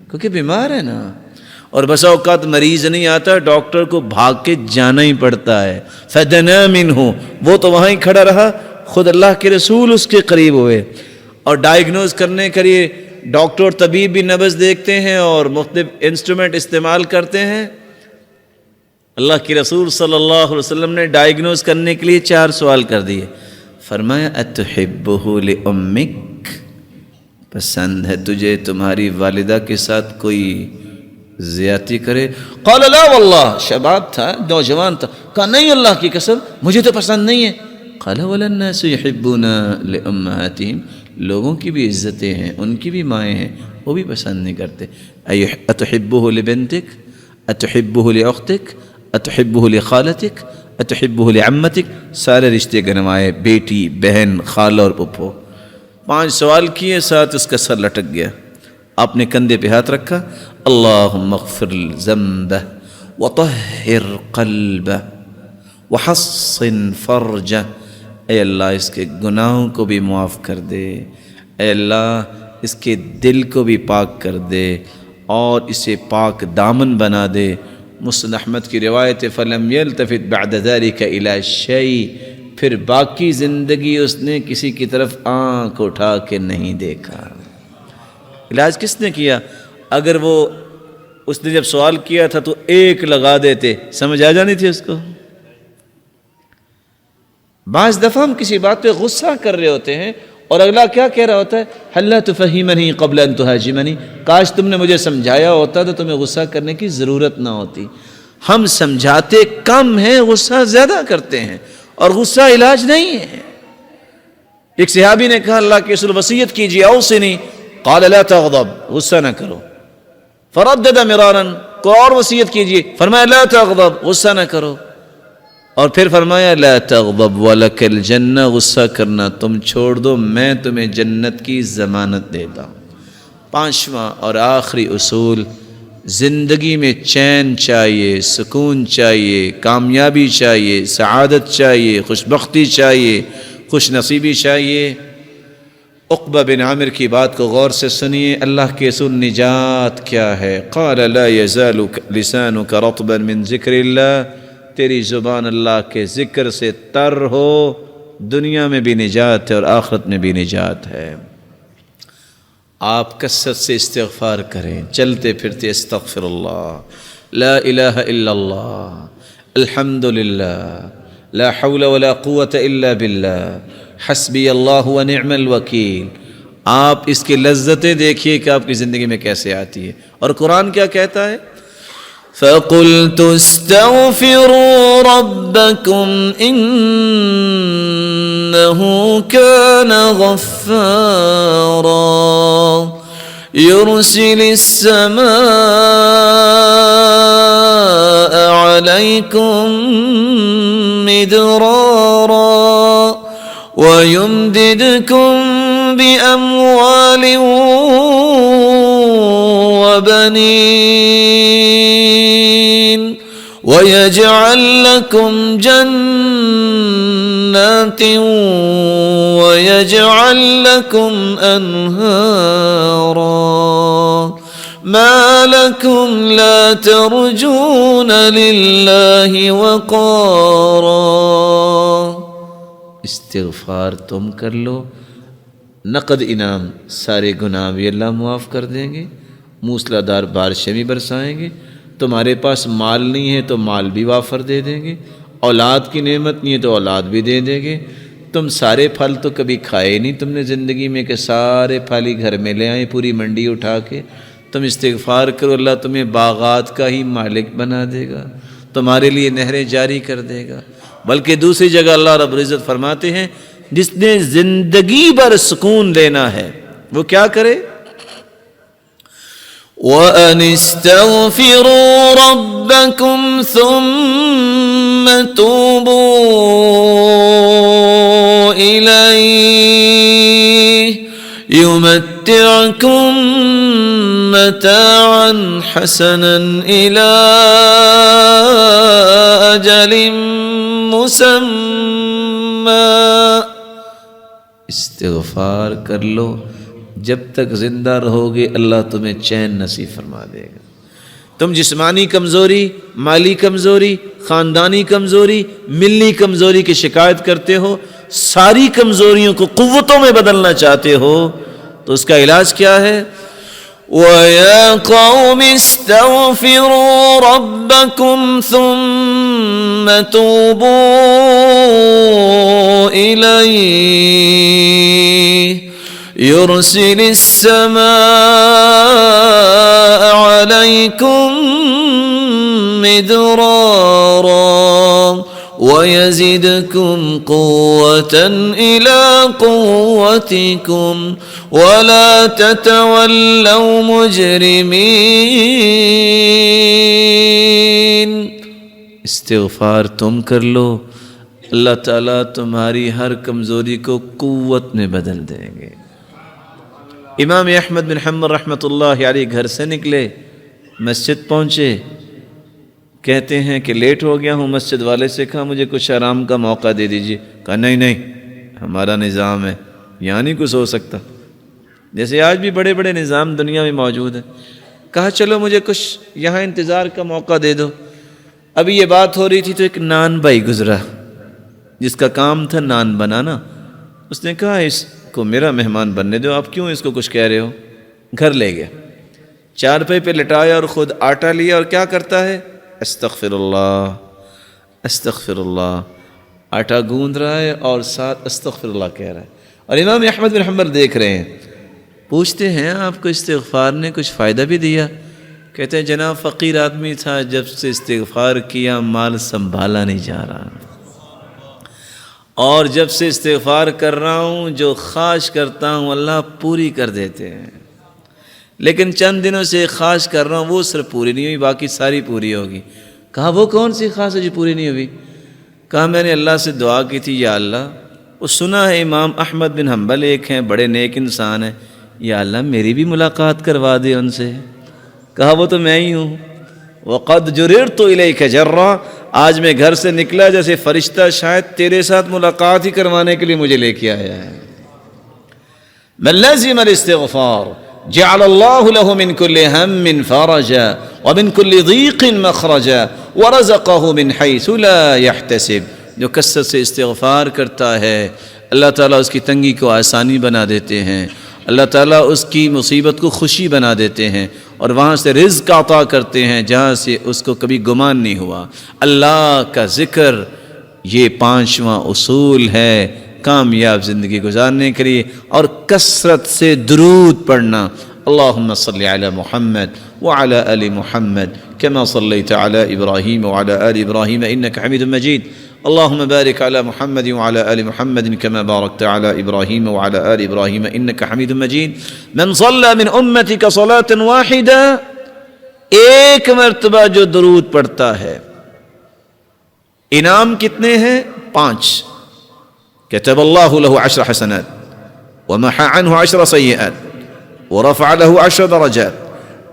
کیونکہ بیمار ہے نا. اور بسا اوقات مریض نہیں آتا، ڈاکٹر کو بھاگ کے جانا ہی پڑتا ہے. فَدَنَا مِنْهُ، وہ تو وہاں ہی کھڑا رہا، خود اللہ کے رسول اس کے قریب ہوئے. اور ڈائیگنوز کرنے کے لیے ڈاکٹر اور طبیب بھی نبض دیکھتے ہیں اور مختلف انسٹرومنٹ استعمال کرتے ہیں. اللہ کے رسول صلی اللہ علیہ وسلم نے ڈائیگنوز کرنے کے لیے 4 سوال کر دیے. فرمایا اتحبہ لأمک، پسند ہے تجھے تمہاری والدہ کے ساتھ کوئی زیادتی کرے؟ قال لا واللہ، شباب تھا، نوجوان تھا، کہا نہیں اللہ کی قسم مجھے تو پسند نہیں ہے. قال ولا الناس يحبون لأمهاتهم، لوگوں کی بھی عزتیں ہیں، ان کی بھی مائیں ہیں، وہ بھی پسند نہیں کرتے. اتحبہ لبنتک، اتحبہ لاختک، اتحبہ لخالتک، اتحبہ لعمتک، سارے رشتے گنوائے، بیٹی، بہن، خالہ اور پھپھو. 5 سوال کیے، ساتھ اس کا سر لٹک گیا. آپ نے کندھے پہ ہاتھ رکھا، اللہم اغفر ذنبہ وطہر قلبہ وحصن فرجہ، اے اللہ اس کے گناہوں کو بھی معاف کر دے، اے اللہ اس کے دل کو بھی پاک کر دے اور اسے پاک دامن بنا دے. مسند احمد کی روایت فلم یلتفت بعد ذلك الى شیء، پھر باقی زندگی اس نے کسی کی طرف آنکھ اٹھا کے نہیں دیکھا. علاج کس نے کیا؟ اگر وہ اس نے جب سوال کیا تھا تو 1 لگا دیتے، سمجھ آ جانی تھی اس کو. بعض دفعہ ہم کسی بات پہ غصہ کر رہے ہوتے ہیں اور اگلا کیا کہہ رہا ہوتا ہے، هل لا تفهمني قبل ان تهاجمني، کاش تم نے مجھے سمجھایا ہوتا تو تمہیں غصہ کرنے کی ضرورت نہ ہوتی. ہم سمجھاتے کم ہیں، غصہ زیادہ کرتے ہیں، اور غصہ علاج نہیں ہے. ایک صحابی نے کہا اللہ کے رسول وصیت کیجیے، اوصنی، قال لا تغضب، غصہ نہ کرو. فردد مرارا، کو اور وصیت کیجیے، فرمایا لا تغضب، غصہ نہ کرو. اور پھر فرمایا لا تغضب ولک الجنہ، غصہ کرنا تم چھوڑ دو، میں تمہیں جنت کی ضمانت دیتا ہوں. 5واں اور آخری اصول، زندگی میں چین چاہیے، سکون چاہیے، کامیابی چاہیے، سعادت چاہیے، خوش بختی چاہیے، خوش نصیبی چاہیے. عقبہ بن عامر کی بات کو غور سے سنیے. اللہ کے رسول نجات کیا ہے؟ قال لا يزال لسانك رطبا من ذکر اللہ، تیری زبان اللہ کے ذکر سے تر ہو، دنیا میں بھی نجات ہے اور آخرت میں بھی نجات ہے. آپ کثرت سے استغفار کریں، چلتے پھرتے استغفر اللہ، لا الہ الا اللہ، الحمد للہ، لا حول ولا قوة الا باللہ، حسبی اللہ ونعم الوکیل. آپ اس کی لذتیں دیکھیے کہ آپ کی زندگی میں کیسے آتی ہے. اور قرآن کیا کہتا ہے؟ فَقُلْتُ اسْتَغْفِرُوا رَبَّكُمْ إِنَّهُ كَانَ غَفَّارًا يُرْسِلِ السَّمَاءَ عَلَيْكُمْ مِدْرَارًا وَيُمْدِدْكُمْ بِأَمْوَالٍ وَبَنِينَ وَيَجْعَلْ لَكُمْ جَنَّاتٍ وَيَجْعَلْ لَكُمْ أَنْهَارًا مَا لَكُمْ لَا تَرْجُونَ لِلَّهِ وَقَارًا. استغفار تم کر لو، نقد انعام، سارے گناہ بھی اللہ معاف کر دیں گے، موسلادھار بارشیں بھی برسائیں گے. تمہارے پاس مال نہیں ہے تو مال بھی وافر دے دیں گے، اولاد کی نعمت نہیں ہے تو اولاد بھی دے دیں گے. تم سارے پھل تو کبھی کھائے نہیں تم نے زندگی میں کہ سارے پھل ہی گھر میں لے آئیں پوری منڈی اٹھا کے. تم استغفار کرو، اللہ تمہیں باغات کا ہی مالک بنا دے گا، تمہارے لیے نہریں جاری کر دے گا. بلکہ دوسری جگہ اللہ رب العزت فرماتے ہیں جس نے زندگی بھر سکون لینا ہے وہ کیا کرے؟ وَأَنِ اسْتَغْفِرُوا رَبَّكُمْ ثُمَّ تُوبُوا إِلَيْهِ يُمَتِّعْكُمْ مَتَاعًا حَسَنًا إِلَىٰ أَجَلٍ مُّسَمًّى. استغفار کر لو، جب تک زندہ رہو گے اللہ تمہیں چین نصیب فرما دے گا۔ تم جسمانی کمزوری، مالی کمزوری، خاندانی کمزوری، ملی کمزوری کی شکایت کرتے ہو، ساری کمزوریوں کو قوتوں میں بدلنا چاہتے ہو، تو اس کا علاج کیا ہے؟ وَيَا قَوْمِ اسْتَغْفِرُوا رَبَّكُمْ ثُمَّ تُوبُوا إِلَيْهِ يُرْسِلِ السَّمَاءَ عَلَيْكُمْ مِدْرَارًا وَيَزِدْكُمْ قُوَّةً إِلَىٰ قُوَّتِكُمْ وَلَا تَتَوَلَّوْا مُجْرِمِينَ۔ استغفار تم کر لو، اللہ تعالیٰ تمہاری ہر کمزوری کو قوت میں بدل دیں گے۔ امام احمد بن حنبل رحمۃ اللہ علیہ گھر سے نکلے، مسجد پہنچے، کہتے ہیں کہ لیٹ ہو گیا ہوں، مسجد والے سے کہا مجھے کچھ آرام کا موقع دے دیجیے، کہا نہیں ہمارا نظام ہے، یہاں نہیں کچھ ہو سکتا، جیسے آج بھی بڑے بڑے نظام دنیا میں موجود ہیں۔ کہا چلو مجھے کچھ یہاں انتظار کا موقع دے دو۔ ابھی یہ بات ہو رہی تھی تو ایک نان بھائی گزرا جس کا کام تھا نان بنانا، اس نے کہا اس کو میرا مہمان بننے دو، آپ کیوں اس کو کچھ کہہ رہے ہو؟ گھر لے گیا، چارپائی پہ لٹایا اور خود آٹا لیا اور کیا کرتا ہے؟ استغفر اللہ استغفر اللہ، آٹا گوندھ رہا ہے اور ساتھ استغفر اللہ کہہ رہا ہے۔ اور امام احمد بن حنبل دیکھ رہے ہیں، پوچھتے ہیں آپ کو استغفار نے کچھ فائدہ بھی دیا؟ کہتے ہیں جناب فقیر آدمی تھا، جب سے استغفار کیا مال سنبھالا نہیں جا رہا، اور جب سے استغفار کر رہا ہوں جو خواہش کرتا ہوں اللہ پوری کر دیتے ہیں، لیکن چند دنوں سے خواہش کر رہا ہوں وہ صرف پوری نہیں ہوئی، باقی ساری پوری ہوگی۔ کہا وہ کون سی خواہش ہے جو پوری نہیں ہوئی؟ کہا میں نے اللہ سے دعا کی تھی، یا اللہ، وہ سنا ہے امام احمد بن حنبل ایک ہیں بڑے نیک انسان ہیں، یا اللہ میری بھی ملاقات کروا دے ان سے۔ کہا وہ تو میں ہی ہوں۔ وَقَدْ جُرِرْتُ إِلَيْكَ جَرًّا، آج میں گھر سے نکلا جیسے فرشتہ شاید تیرے ساتھ ملاقات ہی کروانے کے لیے مجھے لے کے آیا ہے۔ مَنْ لَزِمَ الْإِسْتِغْفَارَ جَعَلَ اللَّهُ لَهُ مِنْ كُلِّ هَمٍّ فَرَجًا وَمِنْ كُلِّ ضِيقٍ مَخْرَجًا وَرَزَقَهُ مِنْ حَيْثُ لَا يَحْتَسِبُ۔ جو کثرت سے استغفار کرتا ہے اللہ تعالیٰ اس کی تنگی کو آسانی بنا دیتے ہیں، اللہ تعالیٰ اس کی مصیبت کو خوشی بنا دیتے ہیں، اور وہاں سے رزق عطا کرتے ہیں جہاں سے اس کو کبھی گمان نہیں ہوا۔ اللہ کا ذکر یہ پانچواں اصول ہے کامیاب زندگی گزارنے کے لیے، اور کثرت سے درود پڑھنا۔ اللہم صلی علی محمد وعلی آل محمد کما صلیت علی ابراہیم وعلی آل ابراہیم انک حمید مجید۔ اللهم بارك على محمد وعلى آل محمد كما باركت على إبراهيم وعلى آل إبراهيم إنك حميد مجيد۔ من صلى من أمتك صلاة واحدة، ایک مرتبہ جو درود پڑھتا ہے، انعام کتنے ہیں؟ 5۔ كتب الله له 10 حسنات ومحى عنه 10 سيئات ورفع له 10 درجات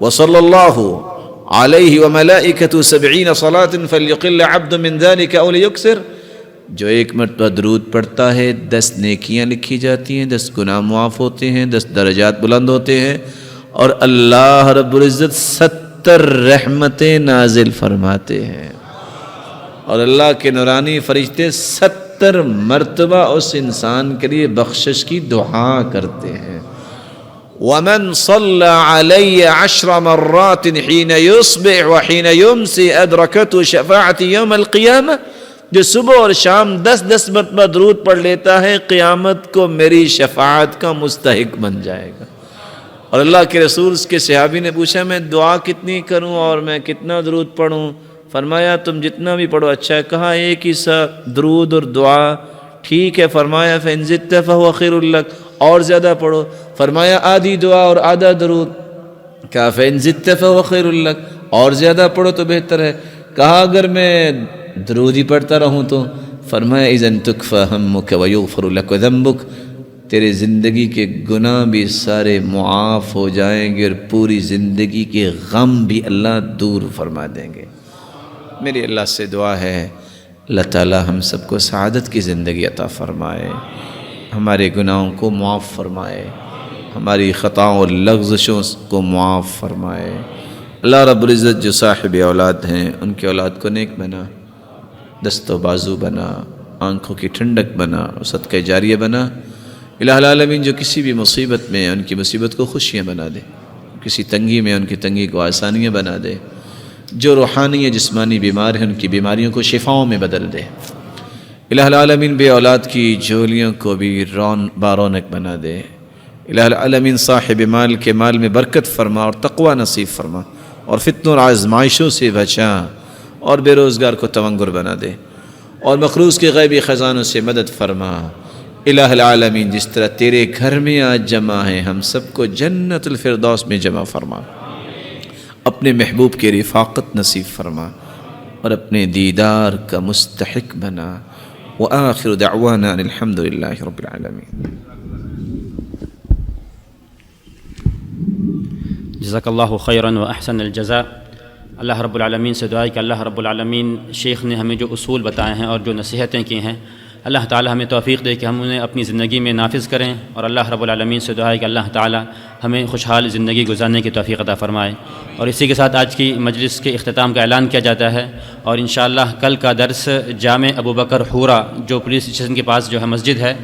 وصلى الله علیہ وملائکۃ 70 صلاۃ فلیقل عبد من ذلک او لیکثر۔ جو ایک مرتبہ درود پڑھتا ہے 10 نیکیاں لکھی جاتی ہیں، 10 گناہ معاف ہوتے ہیں، 10 درجات بلند ہوتے ہیں، اور اللہ رب العزت 70 رحمتیں نازل فرماتے ہیں، اور اللہ کے نورانی فرشتے 70 مرتبہ اس انسان کے لیے بخشش کی دعا کرتے ہیں۔ ومن صلى علي 10 مرات حين يصبح وحين يمسي أدركته شفاعتي يوم القيامة، جو صبح اور شام 10 مرتبہ درود پڑھ لیتا ہے قیامت کو میری شفاعت کا مستحق بن جائے گا۔ اور اللہ کے رسول کے صحابی نے پوچھا میں دعا کتنی کروں اور میں کتنا درود پڑھوں؟ فرمایا تم جتنا بھی پڑھو اچھا ہے۔ کہا ایک ہی سا درود اور دعا ٹھیک ہے؟ فرمایا فإن زدت فهو خير لك، اور زیادہ پڑھو؟ فرمایا آدھی دعا اور آدھا درود۔ کہا فإن زدت فهو خير لك، اور زیادہ پڑھو تو بہتر ہے۔ کہا اگر میں درود ہی پڑھتا رہوں تو؟ فرمایا اذن تکفى همك ويغفر لك ذنبك، تیرے زندگی کے گناہ بھی سارے معاف ہو جائیں گے اور پوری زندگی کے غم بھی اللہ دور فرما دیں گے۔ میری اللہ سے دعا ہے اللہ تعالی ہم سب کو سعادت کی زندگی عطا فرمائے، ہمارے گناہوں کو معاف فرمائے، ہماری خطاؤں اور لغزشوں کو معاف فرمائے۔ اللہ رب العزت جو صاحب اولاد ہیں ان کی اولاد کو نیک بنا، دست و بازو بنا، آنکھوں کی ٹھنڈک بنا، صدقہ جاریہ بنا۔ الہ العالمین جو کسی بھی مصیبت میں ان کی مصیبت کو خوشیاں بنا دے، کسی تنگی میں ان کی تنگی کو آسانیاں بنا دے، جو روحانی یا جسمانی بیمار ہیں ان کی بیماریوں کو شفاؤں میں بدل دے۔ الہ العالمین بے اولاد کی جھولیوں کو بھی بارونق بنا دے۔ الہ العالمین صاحب مال کے مال میں برکت فرما اور تقوی نصیب فرما، اور فتنوں اور آزمائشوں سے بچا، اور بے روزگار کو تونگر بنا دے، اور مقروض کے غیبی خزانوں سے مدد فرما۔ الہ العالمین جس طرح تیرے گھر میں آج جمع ہیں ہم سب کو جنت الفردوس میں جمع فرما، اپنے محبوب کی رفاقت نصیب فرما، اور اپنے دیدار کا مستحق بنا۔ وآخر دعوانا ان الحمد للہ رب العالمین۔ جزاک اللہ خیرا و احسن الجزاء۔ اللہ رب العالمین سے دعا ہے کہ اللہ رب العالمین شیخ نے ہمیں جو اصول بتائے ہیں اور جو نصیحتیں کی ہیں، اللہ تعالی ہمیں توفیق دے کہ ہم انہیں اپنی زندگی میں نافذ کریں، اور اللہ رب العالمین سے دعا ہے کہ اللہ تعالی ہمیں خوشحال زندگی گزارنے کی توفیق عطا فرمائے۔ اور اسی کے ساتھ آج کی مجلس کے اختتام کا اعلان کیا جاتا ہے، اور انشاءاللہ کل کا درس جامع ابوبکر حورا جو پولیس اسٹیشن کے پاس جو ہے مسجد ہے،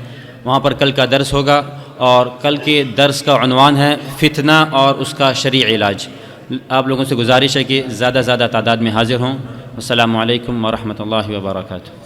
وہاں پر کل کا درس ہوگا، اور کل کے درس کا عنوان ہے فتنہ اور اس کا شرعی علاج۔ آپ لوگوں سے گزارش ہے کہ زیادہ تعداد میں حاضر ہوں۔ السلام علیکم ورحمۃ اللہ وبرکاتہ۔